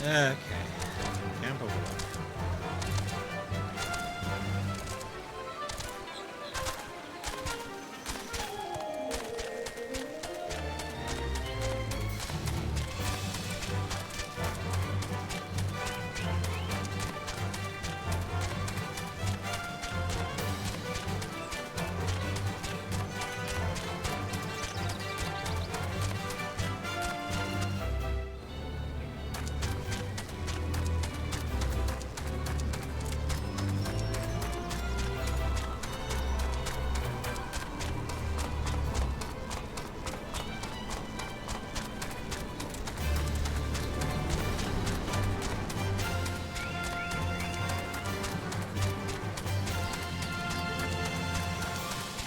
Okay. Camp over.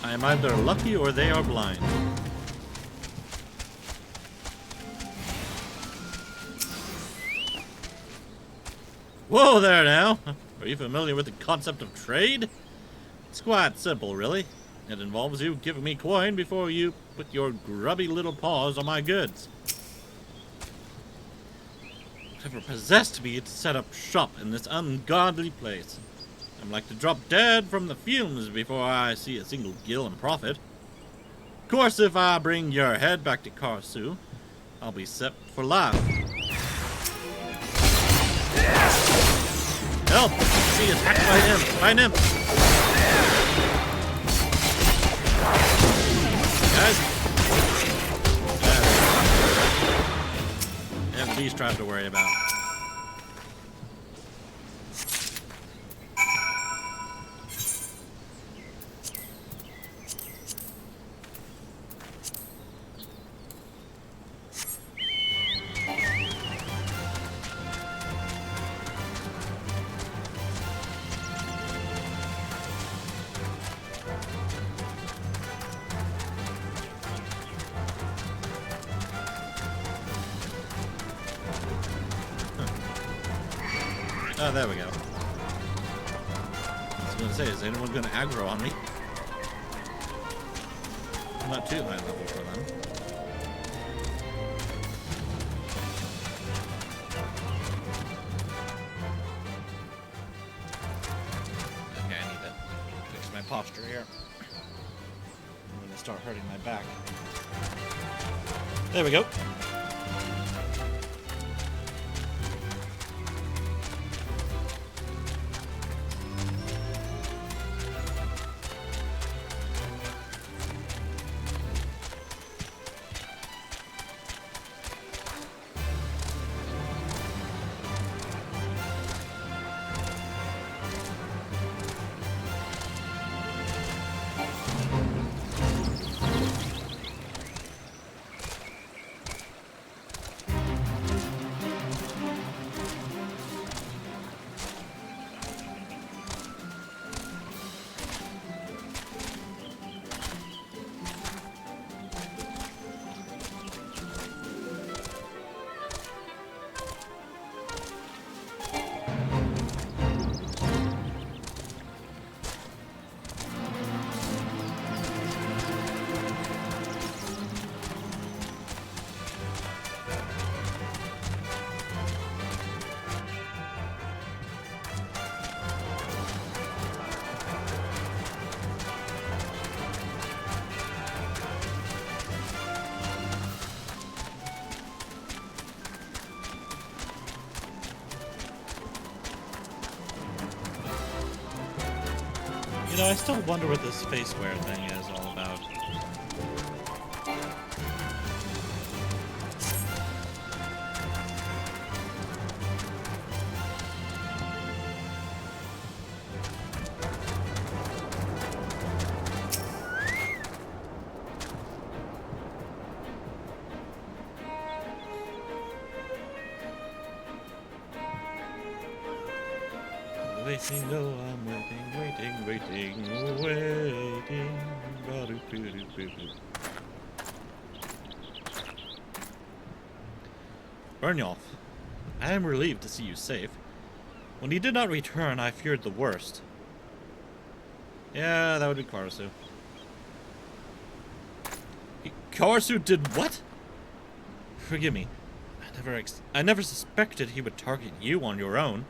I am either lucky or they are blind. Whoa there now! Are you familiar with the concept of trade? It's quite simple, really. It involves you giving me coin before you put your grubby little paws on my goods. Whatever possessed me to set up shop in this ungodly place? I'm like to drop dead from the fumes before I see a single gill in profit. Of course, if I bring your head back to Karsu, I'll be set for life. Help! She is attacked by him! By an imp! Guys! I have these traps to worry about. Oh, there we go. I was going to say, is anyone going to aggro on me? I'm not too high level for them. Okay, I need to fix my posture here. I'm going to start hurting my back. There we go. know, I still wonder what this faceware thing is all about. Waiting, oh, I'm waiting. Byrnjolf, I am relieved to see you safe. When you did not return, I feared the worst. Yeah, that would be Karasu. Karasu did what? Forgive me. I never suspected he would target you on your own.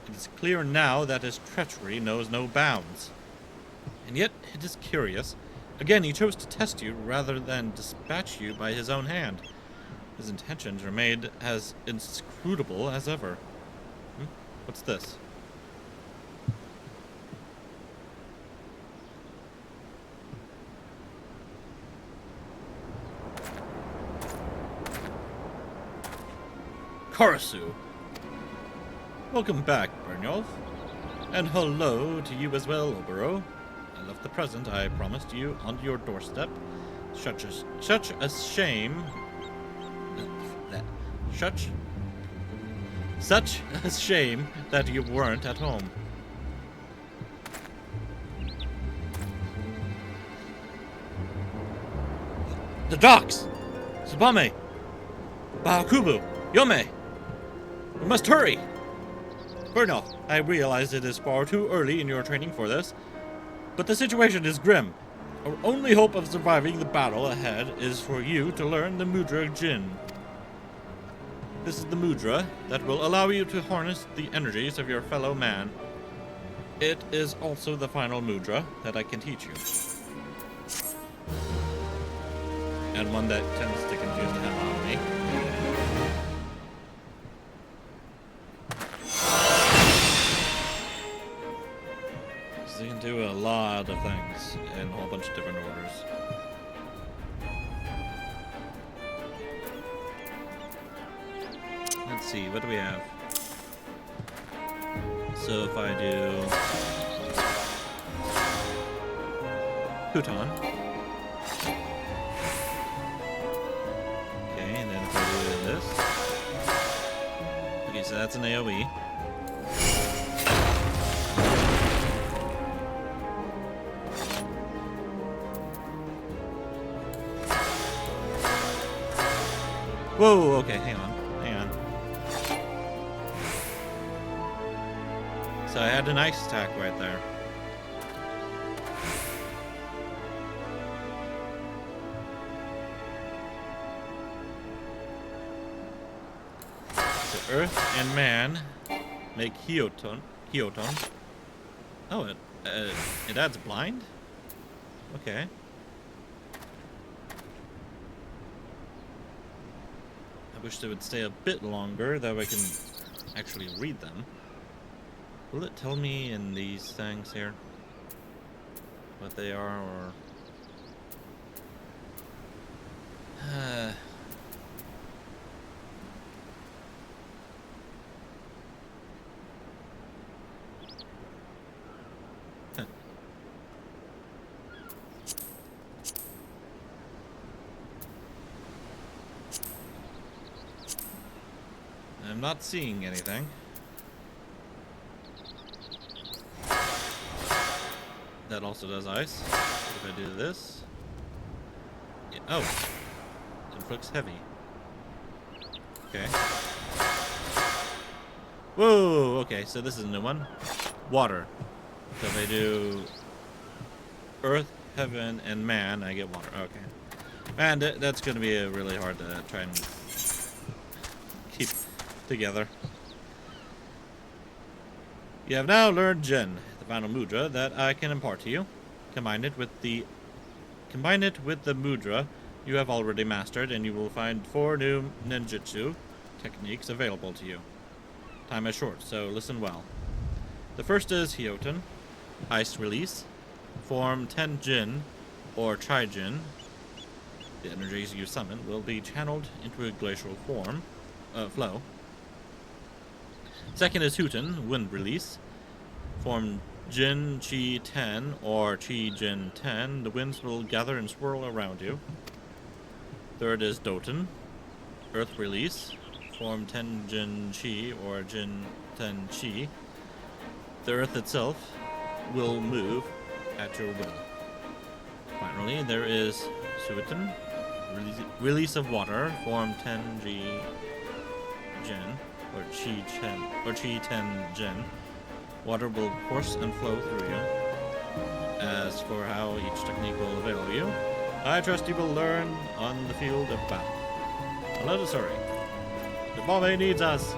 It is clear now that his treachery knows no bounds. And yet, it is curious. Again, he chose to test you rather than dispatch you by his own hand. His intentions remained as inscrutable as ever. What's this? Karasu! Welcome back, Byrnjolf. And hello to you as well, Obero. I left the present I promised you on your doorstep. Such a shame. Such a shame that you weren't at home. The docks! Tsubame! Bahakubu! Yome! We must hurry! Byrnjolf, I realize it is far too early in your training for this, but the situation is grim. Our only hope of surviving the battle ahead is for you to learn the Mudra Jin. This is the mudra that will allow you to harness the energies of your fellow man. It is also the final mudra that I can teach you. And one that tends to confuse the hell out of me. So you can do a lot of things in a whole bunch of different orders. Let's see, what do we have? So if I do Futon. Okay, and then if I do this. Okay, so that's an AoE. Whoa, okay, hang on. So I had an ice attack right there. So Earth and Man make Hyoton. Oh, it adds blind? Okay. I wish they would stay a bit longer, that way I can actually read them. Will it tell me in these things here what they are, or I'm not seeing anything. That also does ice. If I do this, yeah, oh, inflicts heavy. Okay. Whoa. Okay, so this is a new one. Water. So if I do Earth, Heaven, and Man, I get water. Okay. And that's going to be really hard to try and keep together. You have now learned Jin, the final mudra that I can impart to you. Combine it with the mudra you have already mastered, and you will find 4 new ninjutsu techniques available to you. Time is short, so listen well. The first is Hyoton, Ice Release. form 10 Jin or Chai Jin. The energies you summon will be channeled into a glacial flow. Second is Hooten, Wind Release. Form Jin Chi 10 or Chi Jin 10. The winds will gather and swirl around you. Third is Doten, Earth Release. Form 10 Jin Chi or Jin 10 Chi. The earth itself will move at your will. Finally, there is Suiten, Release of Water. Form 10 G Jin or Chi 10 Jin. Water will course and flow through you. As for how each technique will avail you, I trust you will learn on the field of battle. But let us hurry. The Bombay needs us.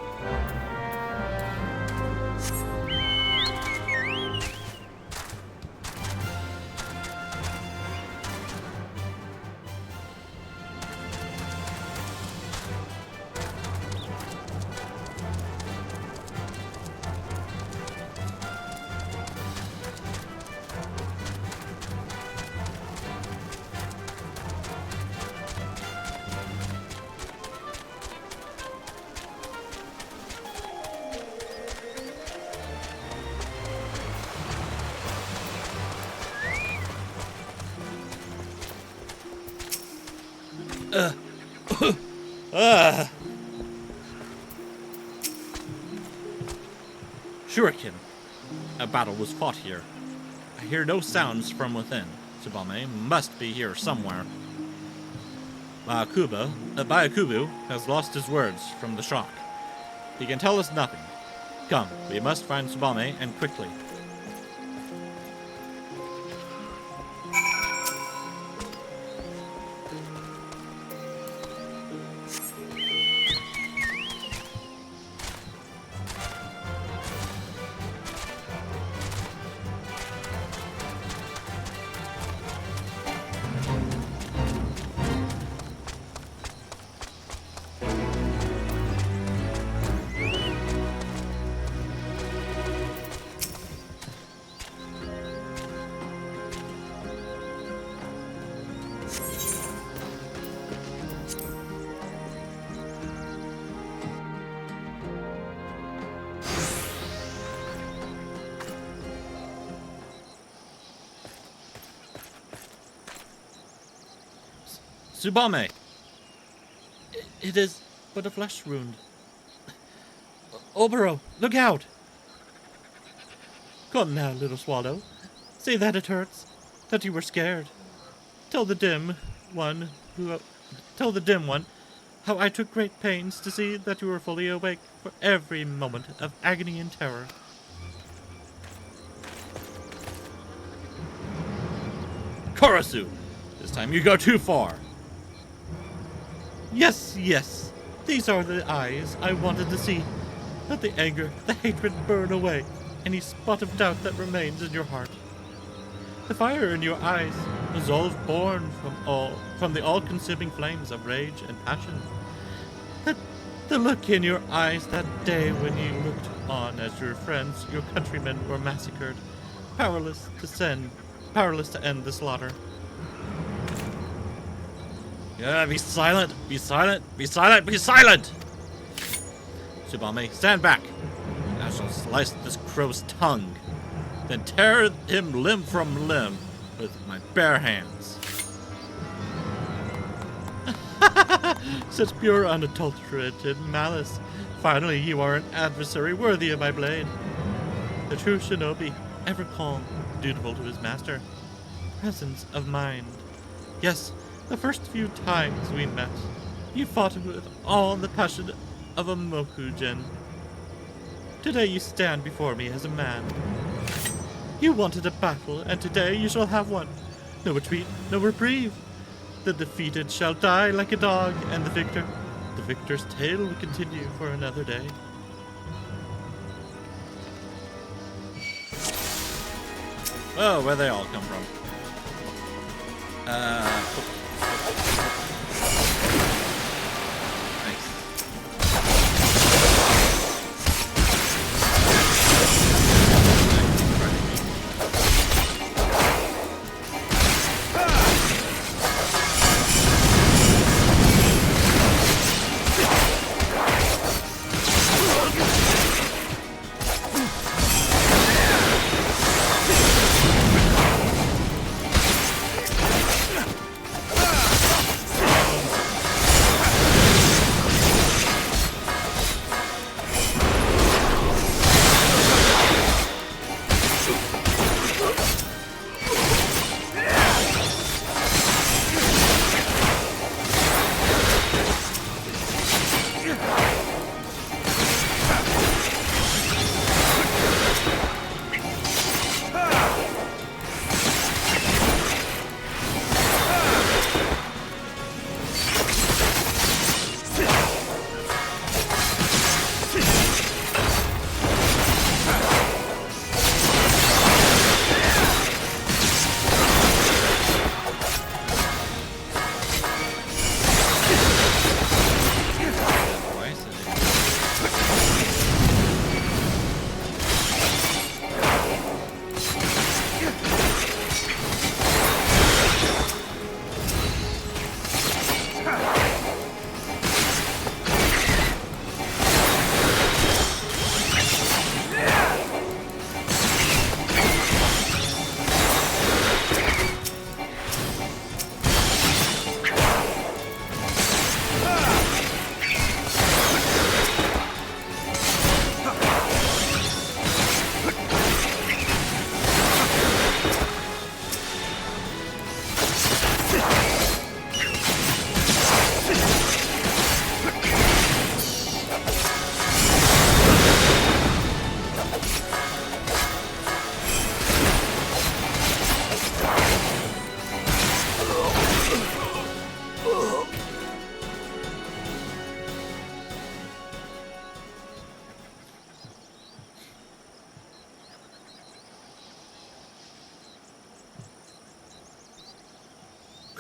Shuriken. A battle was fought here. I hear no sounds from within. Tsubame must be here somewhere. Byakubu has lost his words from the shock. He can tell us nothing. Come, we must find Tsubame, and quickly. Tsubame! It is but a flesh wound. Oboro, look out! Come now, little swallow. Say that it hurts, that you were scared. Tell the dim one how I took great pains to see that you were fully awake for every moment of agony and terror. Korasu! This time you go too far. Yes, yes. These are the eyes I wanted to see. Let the anger, the hatred burn away any spot of doubt that remains in your heart. The fire in your eyes was all born from the all-consuming flames of rage and passion. The look in your eyes that day when you looked on as your friends, your countrymen were massacred, powerless to end the slaughter. Yeah, be silent! Be silent! Be silent! Be silent! Tsubame, stand back! I shall slice this crow's tongue, then tear him limb from limb with my bare hands. Such pure, unadulterated malice. Finally, you are an adversary worthy of my blade. The true shinobi, ever calm, dutiful to his master. Presence of mind. Yes, the first few times we met, you fought with all the passion of a Mokujin. Today you stand before me as a man. You wanted a battle, and today you shall have one. No retreat, no reprieve. The defeated shall die like a dog, and the victor's tale will continue for another day. Oh, where they all come from.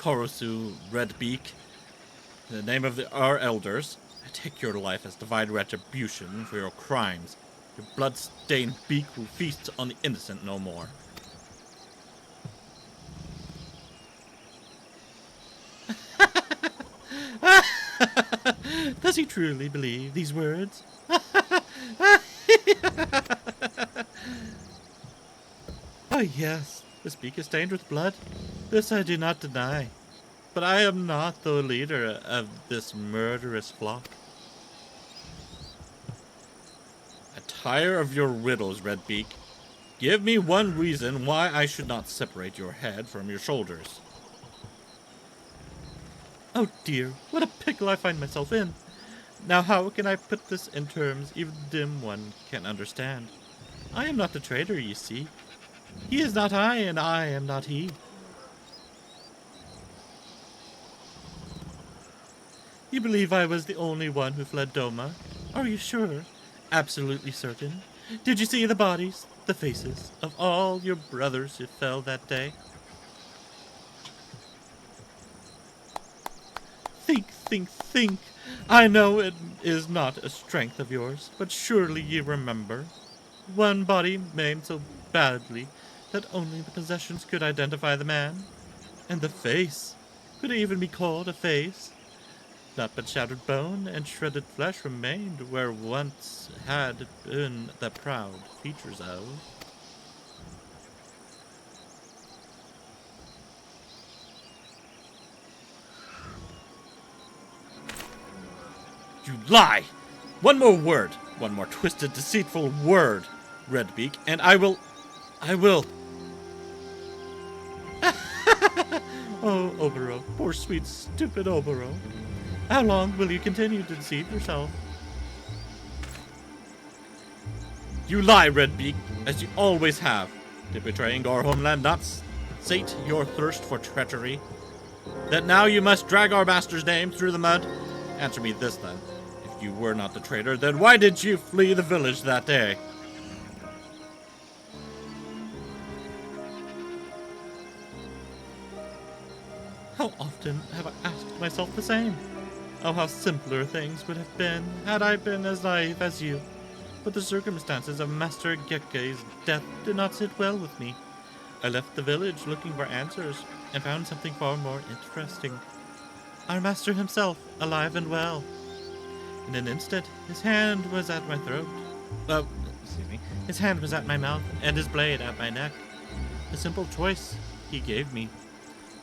Korosu Redbeak, in the name of our elders, I take your life as divine retribution for your crimes. Your blood-stained beak will feast on the innocent no more. Does he truly believe these words? Oh yes, this beak is stained with blood. This I do not deny. But I am not the leader of this murderous flock. I tire of your riddles, Redbeak. Give me one reason why I should not separate your head from your shoulders. Oh dear, what a pickle I find myself in. Now how can I put this in terms even the dim one can understand? I am not the traitor, you see. He is not I, and I am not he. You believe I was the only one who fled Doma? Are you sure? Absolutely certain? Did you see the bodies, the faces of all your brothers who fell that day? Think. I know it is not a strength of yours, but surely you remember. One body maimed so badly that only the possessions could identify the man. And the face. Could it even be called a face? Not but shattered bone and shredded flesh remained where once had been the proud features of. You lie! One more word, one more twisted, deceitful word, Redbeak, and I will... Oh, Obero, poor sweet stupid Obero. How long will you continue to deceive yourself? You lie, Redbeak, as you always have. Did betraying our homeland not sate your thirst for treachery? That now you must drag our master's name through the mud? Answer me this, then. If you were not the traitor, then why did you flee the village that day? How often have I asked myself the same? Oh, how simpler things would have been had I been as naive as you. But the circumstances of Master Gekke's death did not sit well with me. I left the village looking for answers and found something far more interesting. Our master himself, alive and well. In an instant, his hand was at my throat. His hand was at my mouth and his blade at my neck. A simple choice he gave me.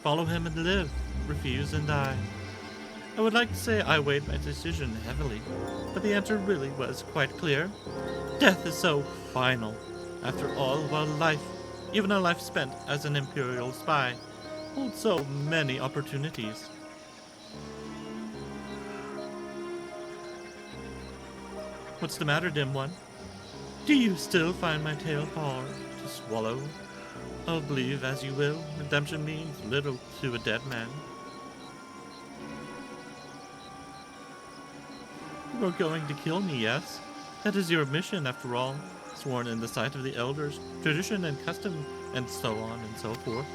Follow him and live, refuse and die. I would like to say I weighed my decision heavily, but the answer really was quite clear. Death is so final. After all, while life, even a life spent as an imperial spy, holds so many opportunities. What's the matter, dim one? Do you still find my tale hard to swallow? Oh, believe as you will, redemption means little to a dead man. You are going to kill me, yes? That is your mission, after all, sworn in the sight of the elders, tradition and custom, and so on and so forth.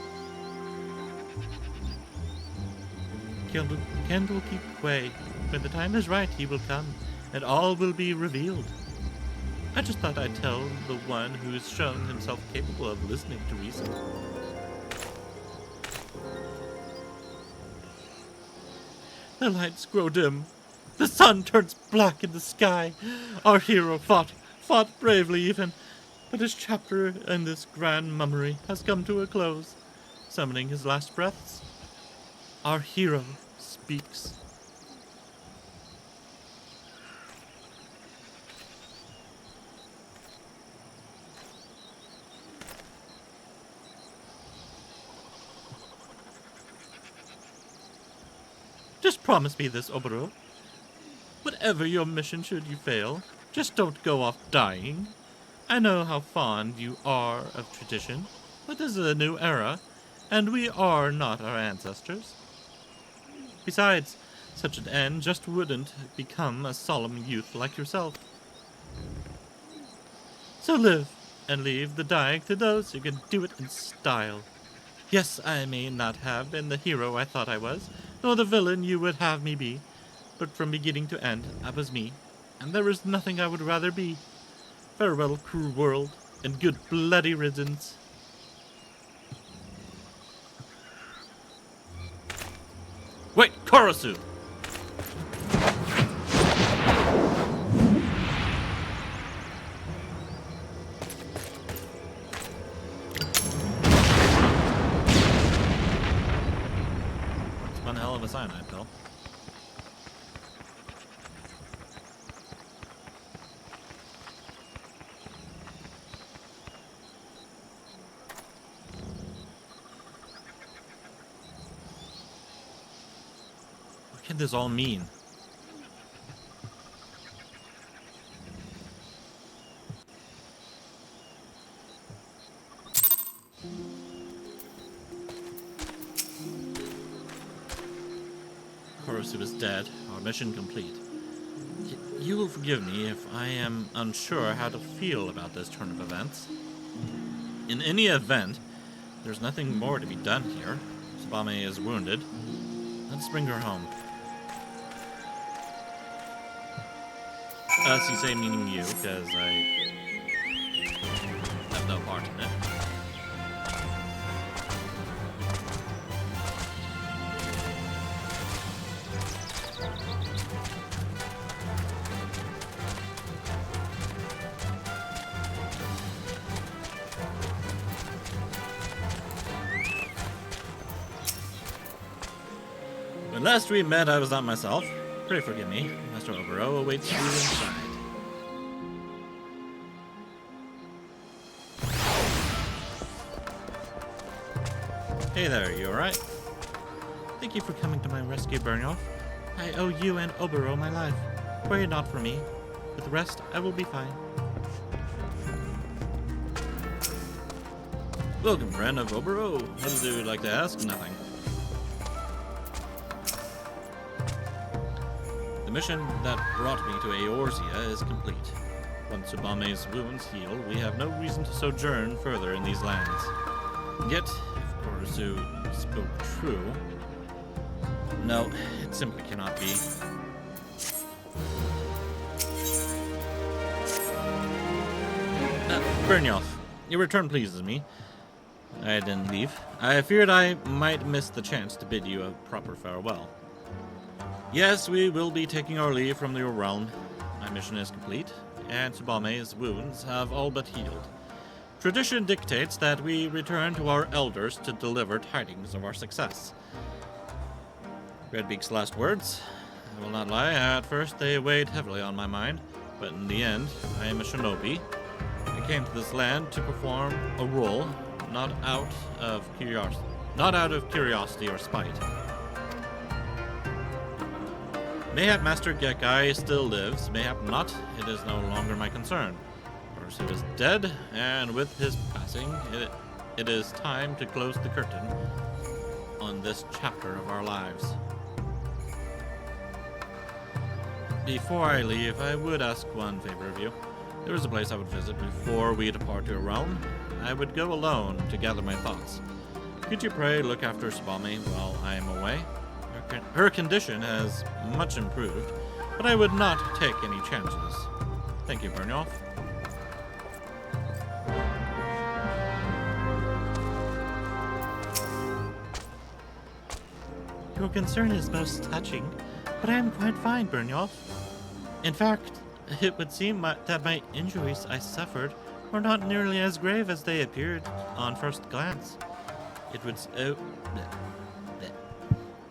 Kendall keep Quay. When the time is right, he will come, and all will be revealed. I just thought I'd tell the one who's shown himself capable of listening to reason. The lights grow dim. The sun turns black in the sky. Our hero fought bravely even, but his chapter in this grand mummery has come to a close. Summoning his last breaths, our hero speaks. Just promise me this, Obero. Whatever your mission should you fail, just don't go off dying. I know how fond you are of tradition, but this is a new era, and we are not our ancestors. Besides, such an end just wouldn't become a solemn youth like yourself. So live, and leave the dying to those who can do it in style. Yes, I may not have been the hero I thought I was, nor the villain you would have me be, but from beginning to end, I was me, and there is nothing I would rather be. Farewell, cruel world, and good bloody riddance. Wait, Korosu! One hell of a cyanide pill. What can this all mean? Korosu is dead, our mission complete. You will forgive me if I am unsure how to feel about this turn of events. In any event, there's nothing more to be done here. Tsubame is wounded. Let's bring her home. Us, you say meaning you, because I have no part in it. When last we met, I was not myself. Pray forgive me. Master Obero awaits you inside. Hey there, you alright? Thank you for coming to my rescue, Byrnjolf. I owe you and Obero my life. Worry not for me. With the rest, I will be fine. Welcome, friend of Obero. What does you like to ask? Nothing. The mission that brought me to Eorzea is complete. Once Tsubame's wounds heal, we have no reason to sojourn further in these lands. Yet, if Korosu spoke true, no, it simply cannot be. Byrnjolf, your return pleases me. I didn't leave. I feared I might miss the chance to bid you a proper farewell. Yes, we will be taking our leave from your realm. My mission is complete, and Tsubame's wounds have all but healed. Tradition dictates that we return to our elders to deliver tidings of our success. Redbeak's last words. I will not lie, at first they weighed heavily on my mind, but in the end, I am a shinobi. I came to this land to perform a role, not out of curiosity or spite. Mayhap Master Gekkai still lives, mayhap not, it is no longer my concern. Korosu is dead, and with his passing, it is time to close the curtain on this chapter of our lives. Before I leave, I would ask one favor of you. There is a place I would visit before we depart your realm. I would go alone to gather my thoughts. Could you pray look after Tsubame while I am away? Her condition has much improved, but I would not take any chances. Thank you, Byrnjolf. Your concern is most touching, but I am quite fine, Byrnjolf. In fact, it would seem that my injuries I suffered were not nearly as grave as they appeared on first glance.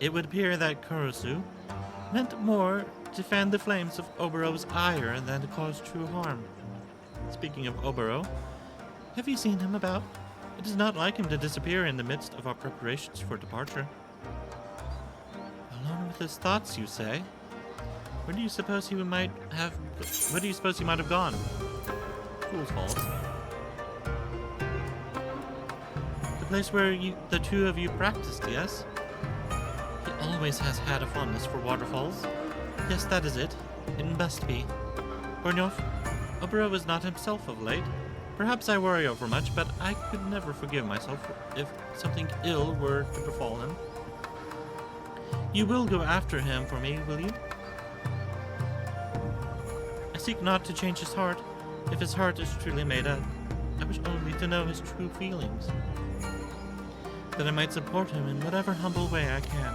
It would appear that Korosu meant more to fan the flames of Obero's ire than to cause true harm. Speaking of Obero, have you seen him about? It is not like him to disappear in the midst of our preparations for departure. Alone with his thoughts, you say? Where do you suppose he might have gone? Fool's Falls. The place where the two of you practiced, yes? He always has had a fondness for waterfalls. Yes, that is it. It must be. Byrnjolf, Obero is not himself of late. Perhaps I worry over much, but I could never forgive myself if something ill were to befall him. You will go after him for me, will you? I seek not to change his heart. If his heart is truly made up, I wish only to know his true feelings, that I might support him in whatever humble way I can.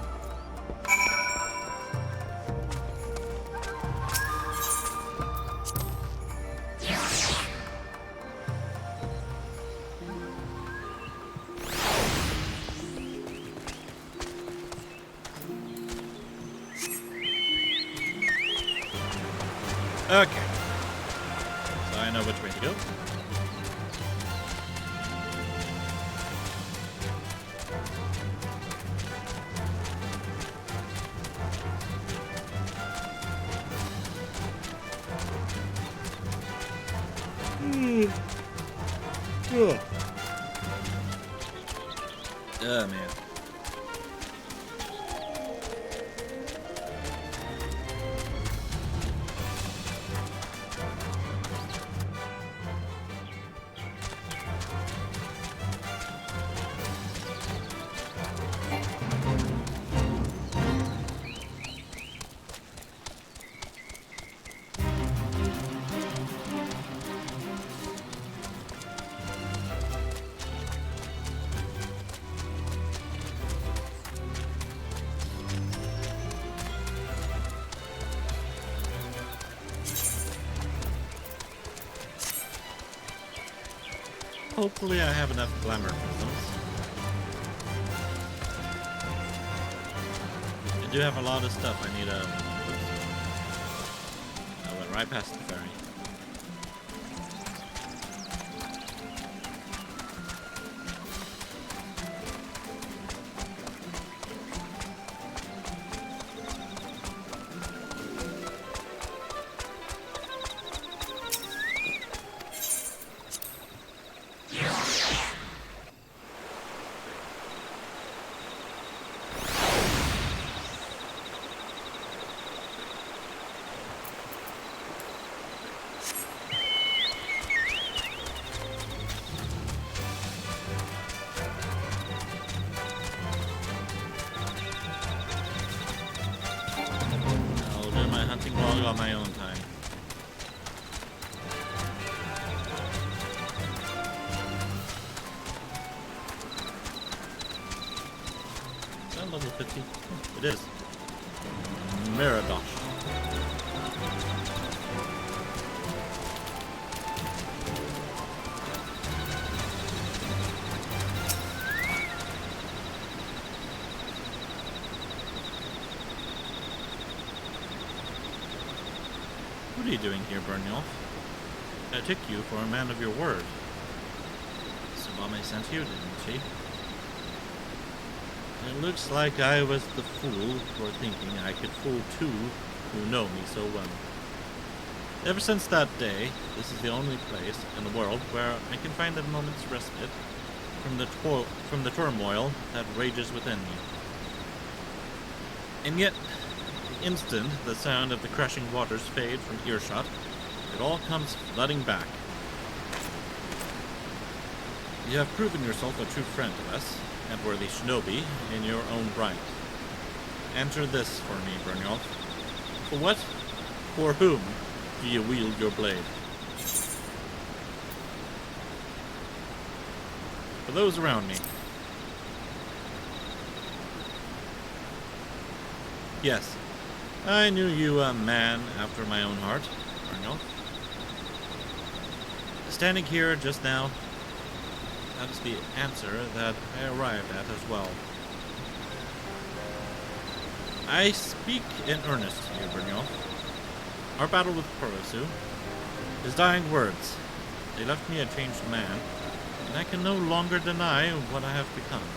Okay. So I know which way to go. Oh, man. Hopefully I have enough glamour prisms. I do have a lot of stuff I need to... I went right past the ferry. On my own time. Is that level 50? It is. Miradosh. What are you doing here, Byrnjolf? I took you for a man of your word. Sabame sent you, didn't she? It looks like I was the fool for thinking I could fool two who know me so well. Ever since that day, this is the only place in the world where I can find a moment's respite from the turmoil that rages within me. And yet, the instant the sound of the crashing waters fades from earshot, it all comes flooding back. You have proven yourself a true friend to us, and worthy shinobi, in your own right. Answer this for me, Byrnjolf. For what, for whom, do you wield your blade? For those around me. Yes, I knew you a man after my own heart, Byrnjolf. Standing here just now, that's the answer that I arrived at as well. I speak in earnest here, Byrnjolf. Our battle with Porosu, his dying words, they left me a changed man, and I can no longer deny what I have become.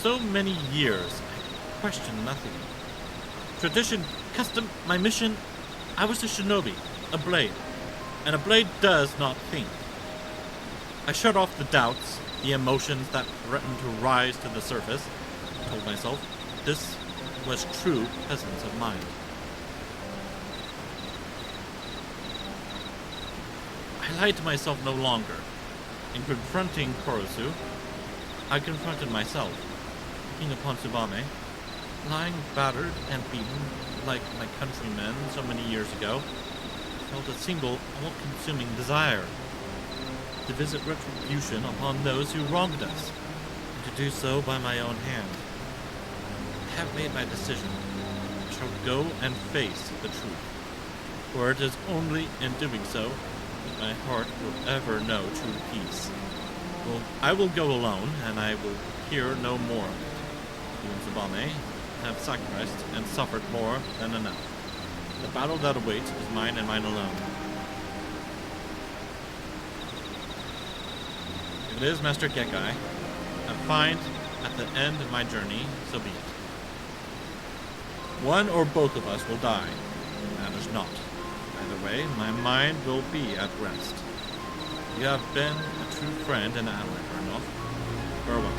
So many years, I questioned nothing. Tradition, custom, my mission, I was a shinobi, a blade, and a blade does not think. I shut off the doubts, the emotions that threatened to rise to the surface. I told myself this was true presence of mind. I lied to myself no longer. In confronting Korosu, I confronted myself. Looking upon Tsubame, lying battered and beaten like my countrymen so many years ago, I felt a single, all-consuming desire to visit retribution upon those who wronged us, and to do so by my own hand. I have made my decision. I shall go and face the truth, for it is only in doing so that my heart will ever know true peace. Well, I will go alone, and I will hear no more. You and Tsubame have sacrificed and suffered more than enough. The battle that awaits is mine and mine alone. If it is Master Kekai I find at the end of my journey, so be it. One or both of us will die. It matters not. Either way, my mind will be at rest. You have been a true friend and ally, Byrnjolf. Farewell.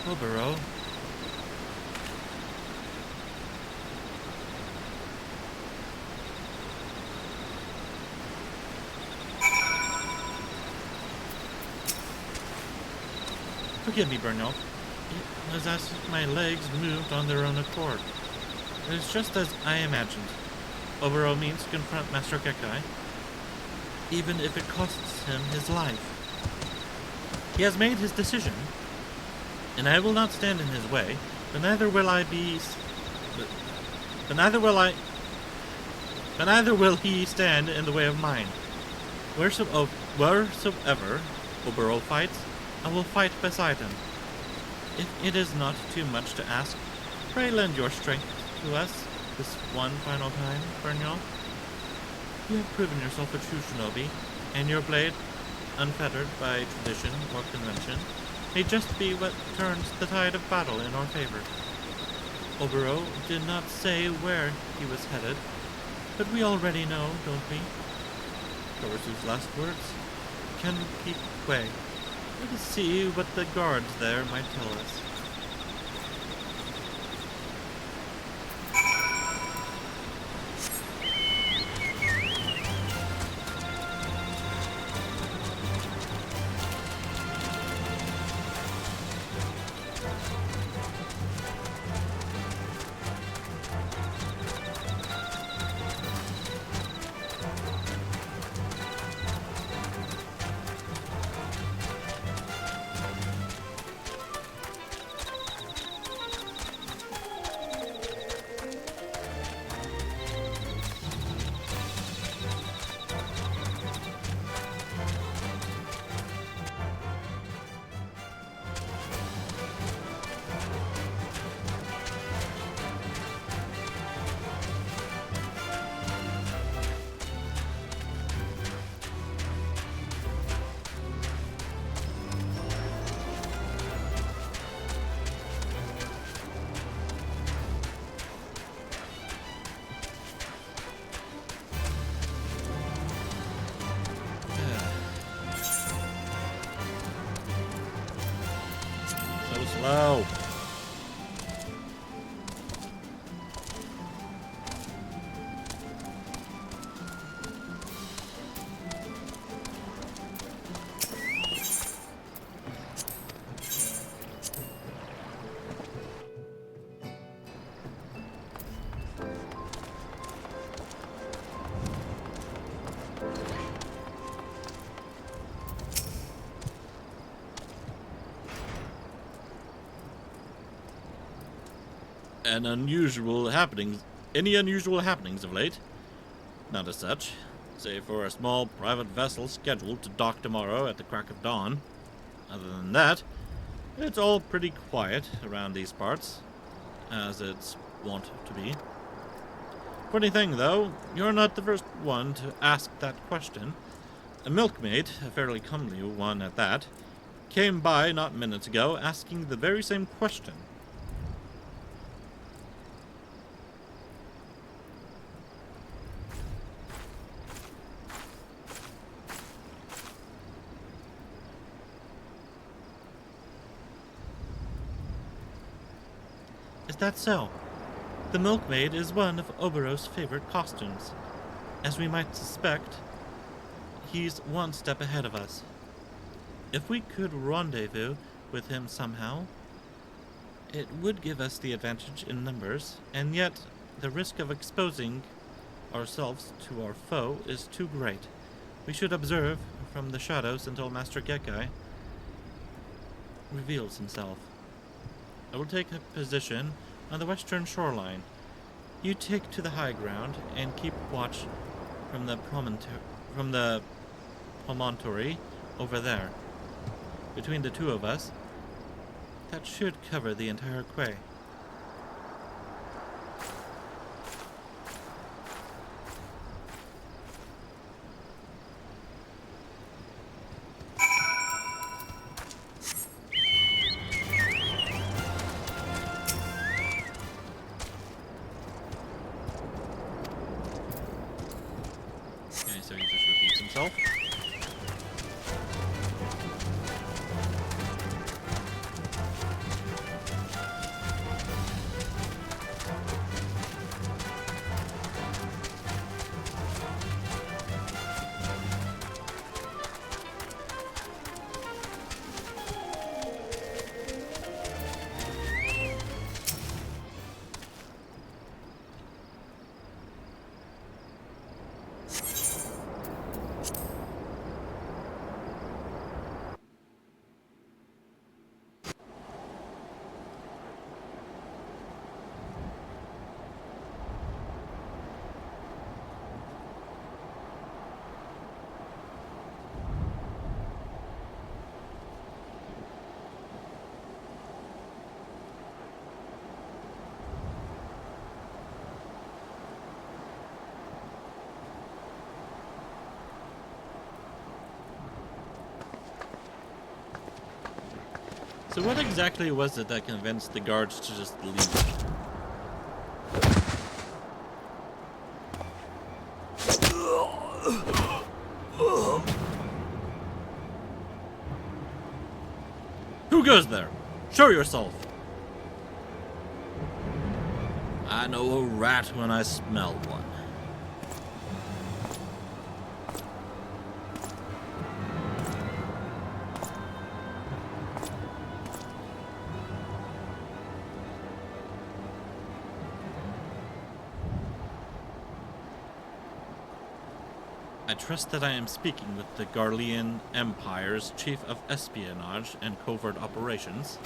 Obero. Forgive me, Byrnjolf. It was as if my legs moved on their own accord. It is just as I imagined. Obero means to confront Master Kekai, even if it costs him his life. He has made his decision, and I will not stand in his way, but neither will he stand in the way of mine. Wheresoever Obero fights, I will fight beside him. If it is not too much to ask, pray lend your strength to us this one final time, Byrnjolf. You have proven yourself a true shinobi, and your blade, unfettered by tradition or convention, may just be what turns the tide of battle in our favor. Obero did not say where he was headed, but we already know, don't we? Korosu's last words. Can we keep way? Let us see what the guards there might tell us. Slow. Any unusual happenings of late? Not as such, save for a small private vessel scheduled to dock tomorrow at the crack of dawn. Other than that, it's all pretty quiet around these parts, as it's wont to be. Funny thing, though, you're not the first one to ask that question. A milkmaid, a fairly comely one at that, came by not minutes ago asking the very same question. Is that so? The milkmaid is one of Oberon's favorite costumes. As we might suspect, he's one step ahead of us. If we could rendezvous with him somehow, it would give us the advantage in numbers, and yet the risk of exposing ourselves to our foe is too great. We should observe from the shadows until Master Gekkai reveals himself. I will take a position on the western shoreline. You take to the high ground and keep watch from the promontory over there. Between the two of us, that should cover the entire quay. Okay, so he just repeats himself. So what exactly was it that convinced the guards to just leave? Who goes there? Show yourself! I know a rat when I smell one. I trust that I am speaking with the Garlean Empire's Chief of Espionage and Covert Operations.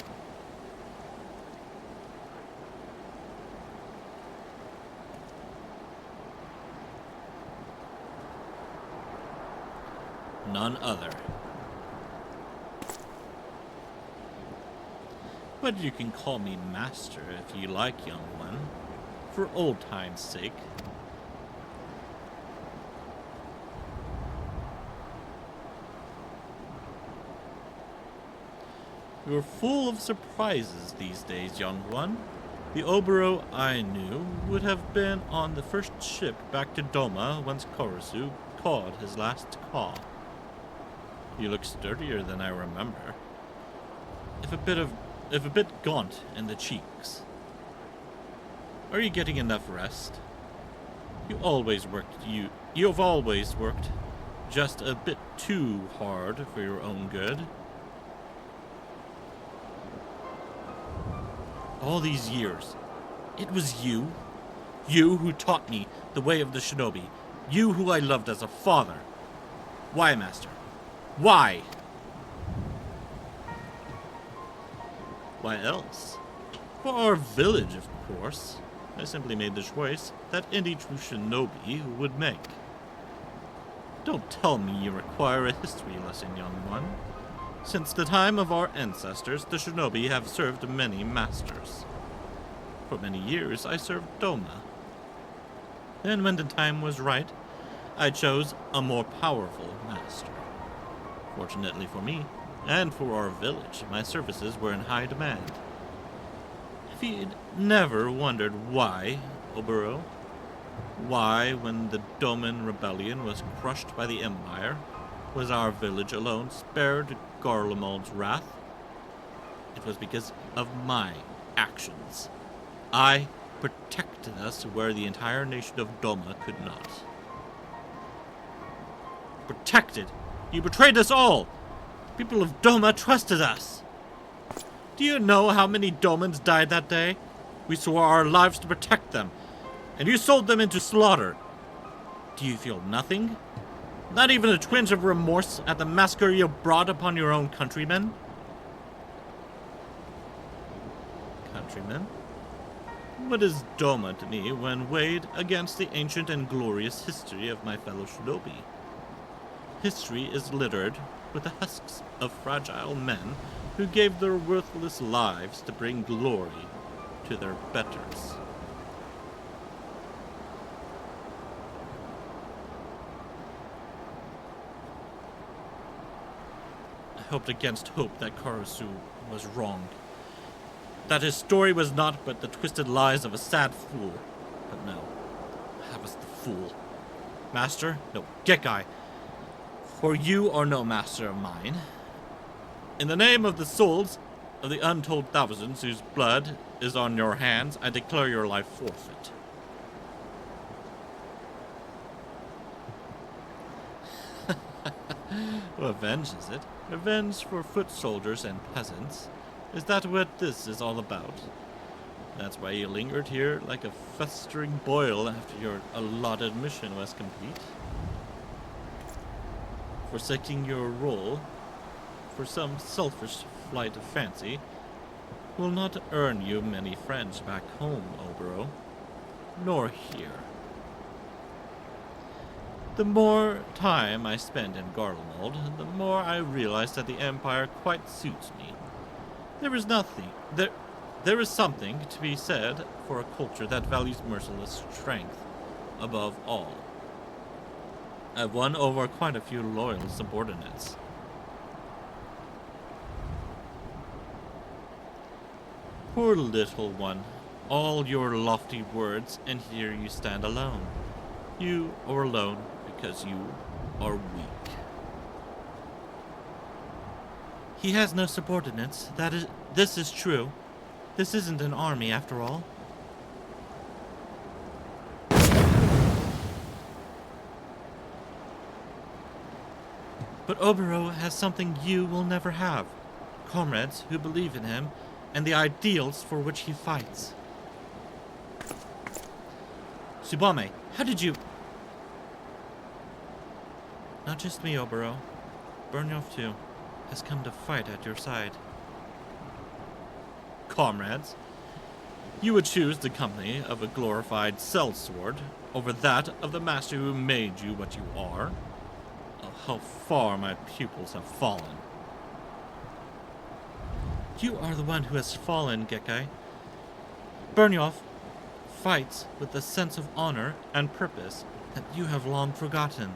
None other. But you can call me Master if you like, young one, for old time's sake. You're full of surprises these days, young one. The Obero I knew would have been on the first ship back to Doma once Korosu called his last call. You look sturdier than I remember. If a bit gaunt in the cheeks. Are you getting enough rest? You've always worked just a bit too hard for your own good. All these years, it was you who taught me the way of the shinobi, you who I loved as a father. Why, Master? Why? Why else? For our village, of course. I simply made the choice that any true shinobi would make. Don't tell me you require a history lesson, young one. Since the time of our ancestors, the shinobi have served many masters. For many years, I served Doma. Then, when the time was right, I chose a more powerful master. Fortunately for me, and for our village, my services were in high demand. If you'd never wondered why, Obero, why, when the Doman rebellion was crushed by the Empire, was our village alone spared Garlemald's wrath? It was because of my actions. I protected us where the entire nation of Doma could not. Protected? You betrayed us all! The people of Doma trusted us! Do you know how many Domans died that day? We swore our lives to protect them, and you sold them into slaughter. Do you feel nothing? Not even a twinge of remorse at the massacre you brought upon your own countrymen? Countrymen? What is Doma to me when weighed against the ancient and glorious history of my fellow shinobi? History is littered with the husks of fragile men who gave their worthless lives to bring glory to their betters. I hoped against hope that Karasu was wrong. That his story was not but the twisted lies of a sad fool. But no, I was the fool. Master? No, Gekkai. For you are no master of mine. In the name of the souls of the untold thousands whose blood is on your hands, I declare your life forfeit. Revenge, is it? Revenge for foot soldiers and peasants? Is that what this is all about? That's why you lingered here like a festering boil after your allotted mission was complete? Forsaking your role for some selfish flight of fancy will not earn you many friends back home, Obero, nor here. The more time I spend in Garlemald, the more I realize that the Empire quite suits me. There is something to be said for a culture that values merciless strength above all. I've won over quite a few loyal subordinates. Poor little one, all your lofty words, and here you stand alone. You are alone because you are weak. He has no subordinates. This is true. This isn't an army, after all. But Obero has something you will never have. Comrades who believe in him, and the ideals for which he fights. Tsubame, how did you... Not just me, Obero. Byrnjolf, too, has come to fight at your side. Comrades, you would choose the company of a glorified sellsword over that of the master who made you what you are? Oh, how far my pupils have fallen. You are the one who has fallen, Gekkai. Byrnjolf fights with a sense of honor and purpose that you have long forgotten.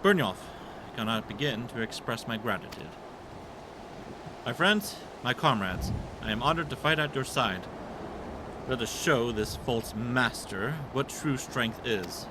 Byrnjolf, I cannot begin to express my gratitude. My friends, my comrades, I am honored to fight at your side. Let us show this false master what true strength is.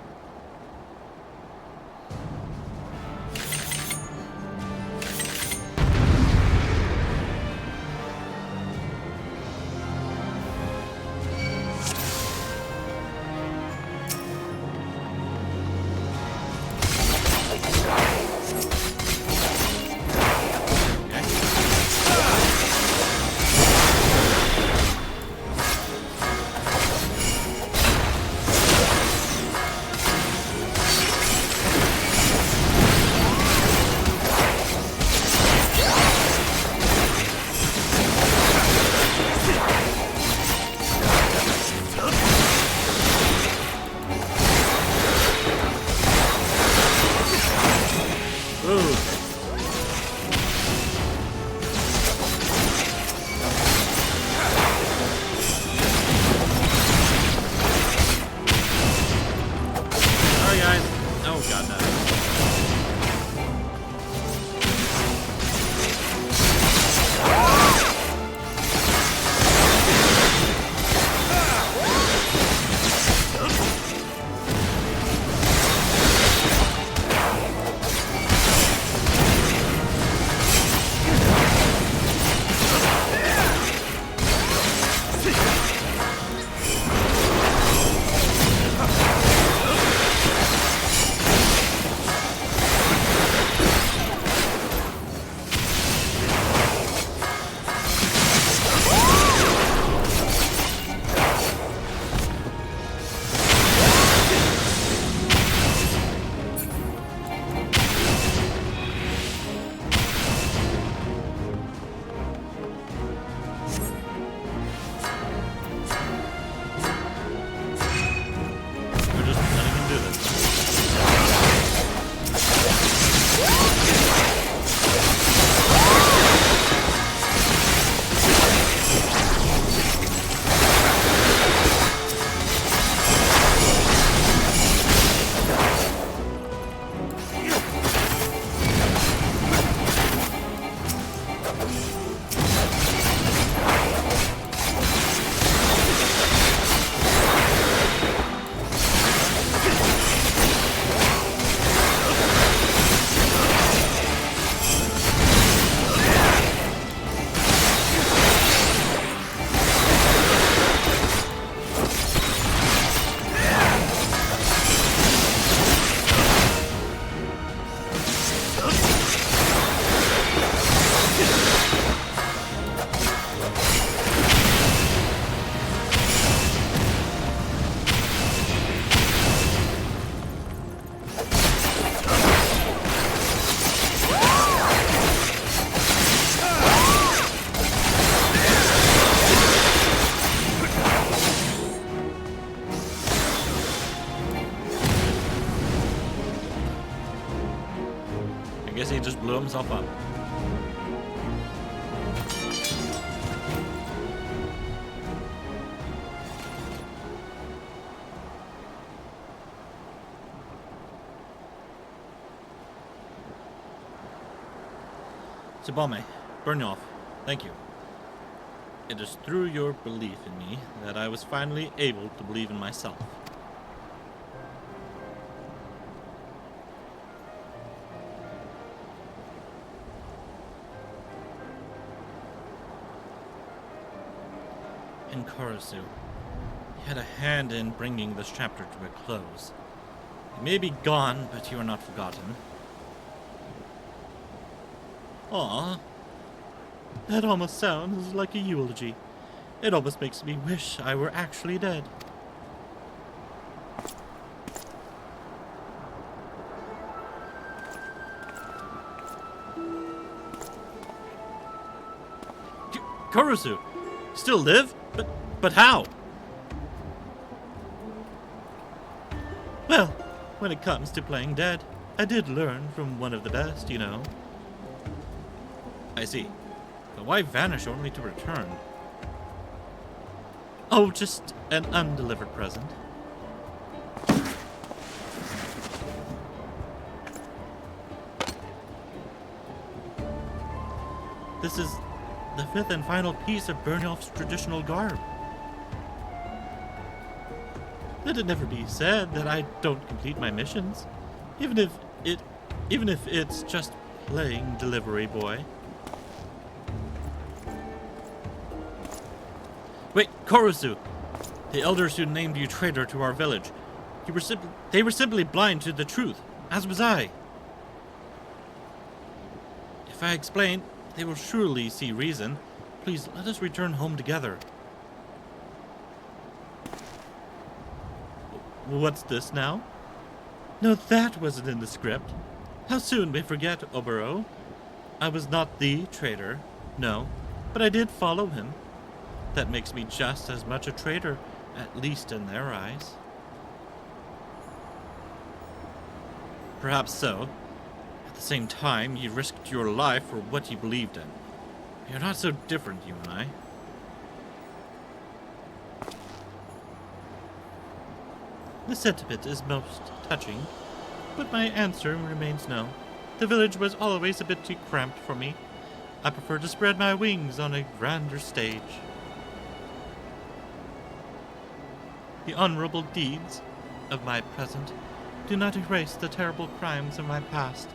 blew himself up. Sibame, Byrnjolf, thank you. It is through your belief in me that I was finally able to believe in myself. And Korosu, you had a hand in bringing this chapter to a close. You may be gone, but you are not forgotten. Aw, that almost sounds like a eulogy. It almost makes me wish I were actually dead. Korosu, still live? But how? Well, when it comes to playing dead, I did learn from one of the best, you know. I see. But why vanish only to return? Oh, just an undelivered present. This is the fifth and final piece of Byrnjolf's traditional garb. Let it never be said that I don't complete my missions, even if it's just playing delivery boy. Wait, Korosu! The elders who named you traitor to our village. They were simply blind to the truth, as was I. If I explain, they will surely see reason. Please, let us return home together. What's this now? No, that wasn't in the script. How soon may forget, Obero? I was not the traitor, no, but I did follow him. That makes me just as much a traitor, at least in their eyes. Perhaps so. At the same time, you risked your life for what you believed in. You're not so different, you and I. The sentiment is most touching, but my answer remains no. The village was always a bit too cramped for me. I prefer to spread my wings on a grander stage. The honorable deeds of my present do not erase the terrible crimes of my past.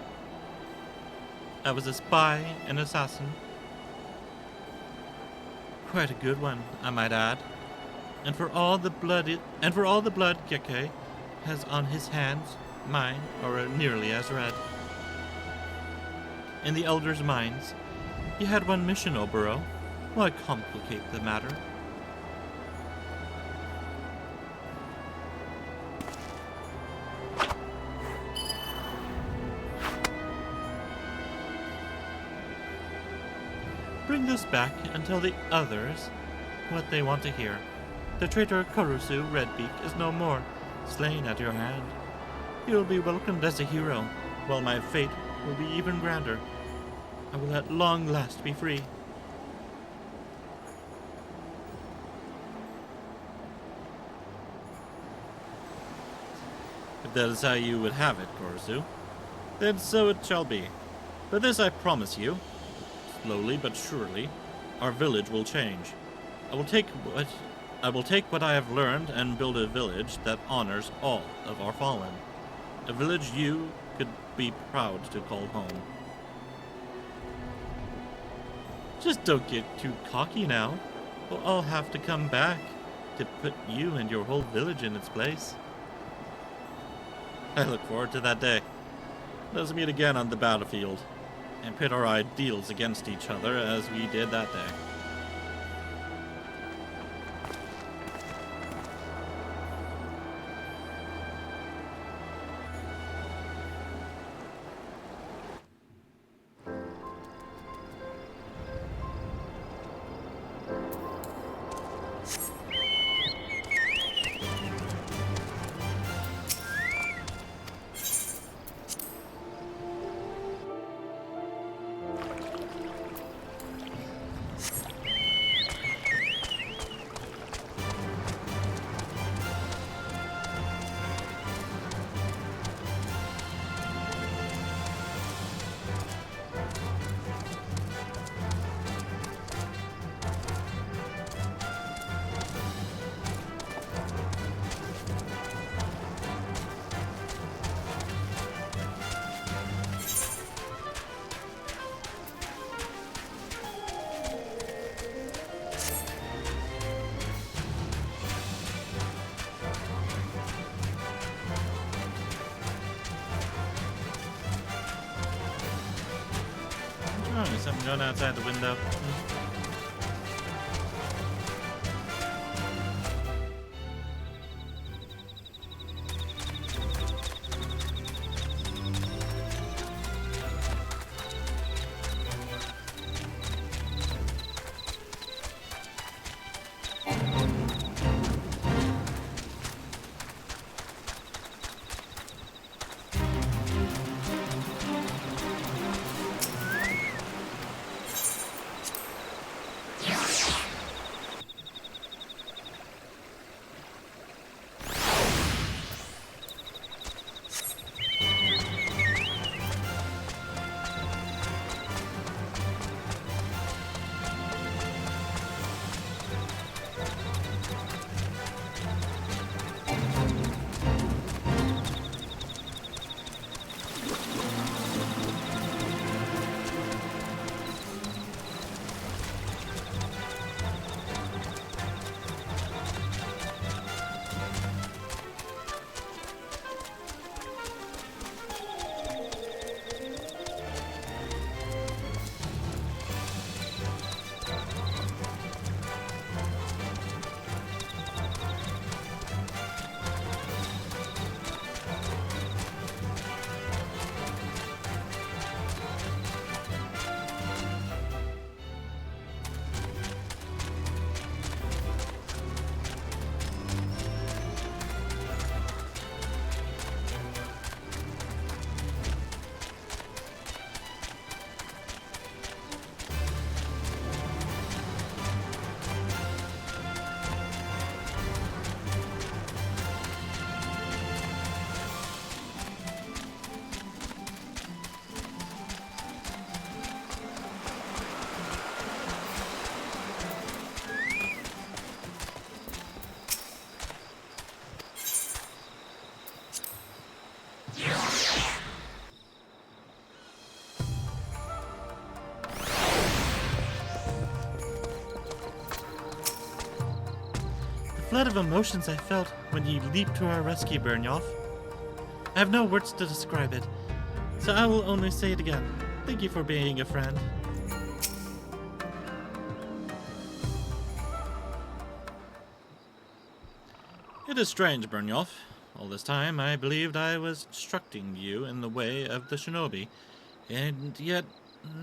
I was a spy, an assassin. Quite a good one, I might add. And for all the blood Geke has on his hands, mine are nearly as red. In the elders' minds, he had one mission, Obero. Why complicate the matter? Bring this back and tell the others what they want to hear. The traitor Korosu Redbeak is no more, slain at your hand. He will be welcomed as a hero, while my fate will be even grander. I will at long last be free. If that is how you would have it, Korosu, then so it shall be. But this I promise you, slowly but surely, our village will change. I will take what I have learned and build a village that honors all of our fallen. A village you could be proud to call home. Just don't get too cocky now, or I'll have to come back to put you and your whole village in its place. I look forward to that day. Let us meet again on the battlefield, and pit our ideals against each other as we did that day. something going outside the window. Flood of emotions I felt when you leaped to our rescue, Byrnjolf. I have no words to describe it, so I will only say it again. Thank you for being a friend. It is strange, Byrnjolf. All this time I believed I was instructing you in the way of the shinobi, and yet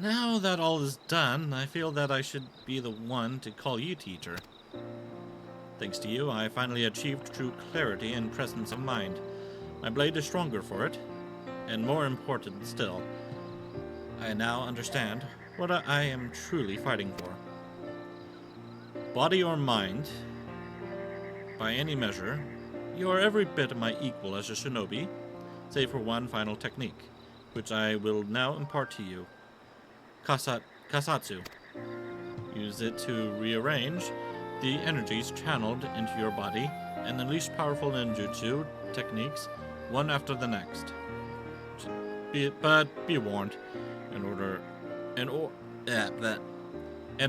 now that all is done, I feel that I should be the one to call you teacher. Thanks to you, I finally achieved true clarity and presence of mind. My blade is stronger for it, and more important still, I now understand what I am truly fighting for. Body or mind, by any measure, you are every bit my equal as a shinobi, save for one final technique, which I will now impart to you. Kasatsu. Use it to rearrange the energies channeled into your body and unleash powerful ninjutsu techniques one after the next. But be warned, in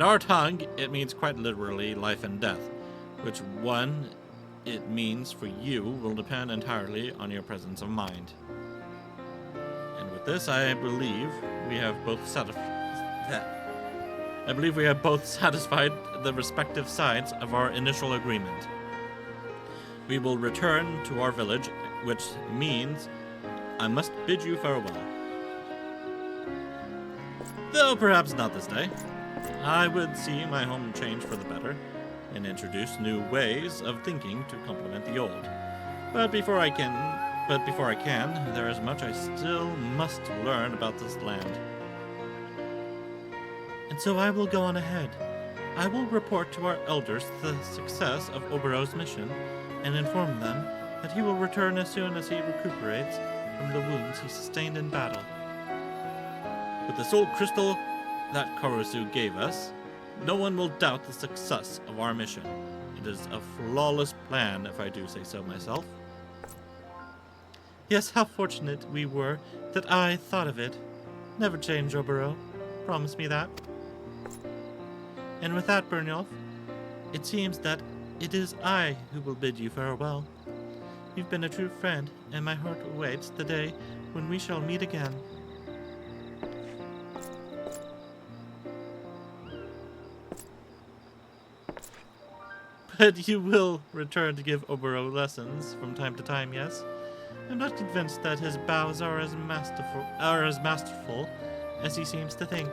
our tongue, it means quite literally life and death, which one it means for you will depend entirely on your presence of mind. And with this, I believe we have both satisfied the respective sides of our initial agreement. We will return to our village, which means I must bid you farewell. Though perhaps not this day. I would see my home change for the better, and introduce new ways of thinking to complement the old. But before I can, there is much I still must learn about this land. And so I will go on ahead. I will report to our elders the success of Obero's mission, and inform them that he will return as soon as he recuperates from the wounds he sustained in battle. With the soul crystal that Korosu gave us, no one will doubt the success of our mission. It is a flawless plan, if I do say so myself. Yes, how fortunate we were that I thought of it. Never change, Obero. Promise me that. And with that, Byrnjolf, it seems that it is I who will bid you farewell. You've been a true friend, and my heart awaits the day when we shall meet again. But you will return to give Obero lessons from time to time, yes? I'm not convinced that his bows are as masterful as he seems to think.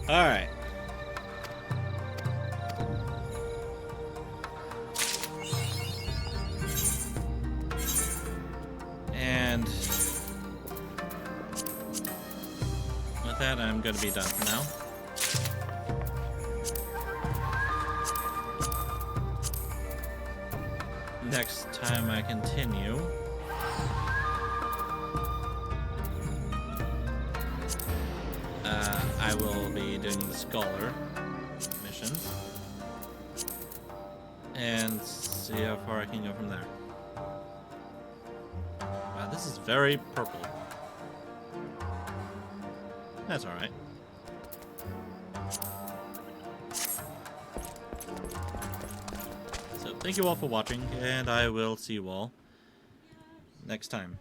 Alright. And with that, I'm going to be done for now. Next time I continue, I will be doing the scholar missions and see how far I can go from there. Wow, this is very purple. That's alright. So, thank you all for watching, and I will see you all next time.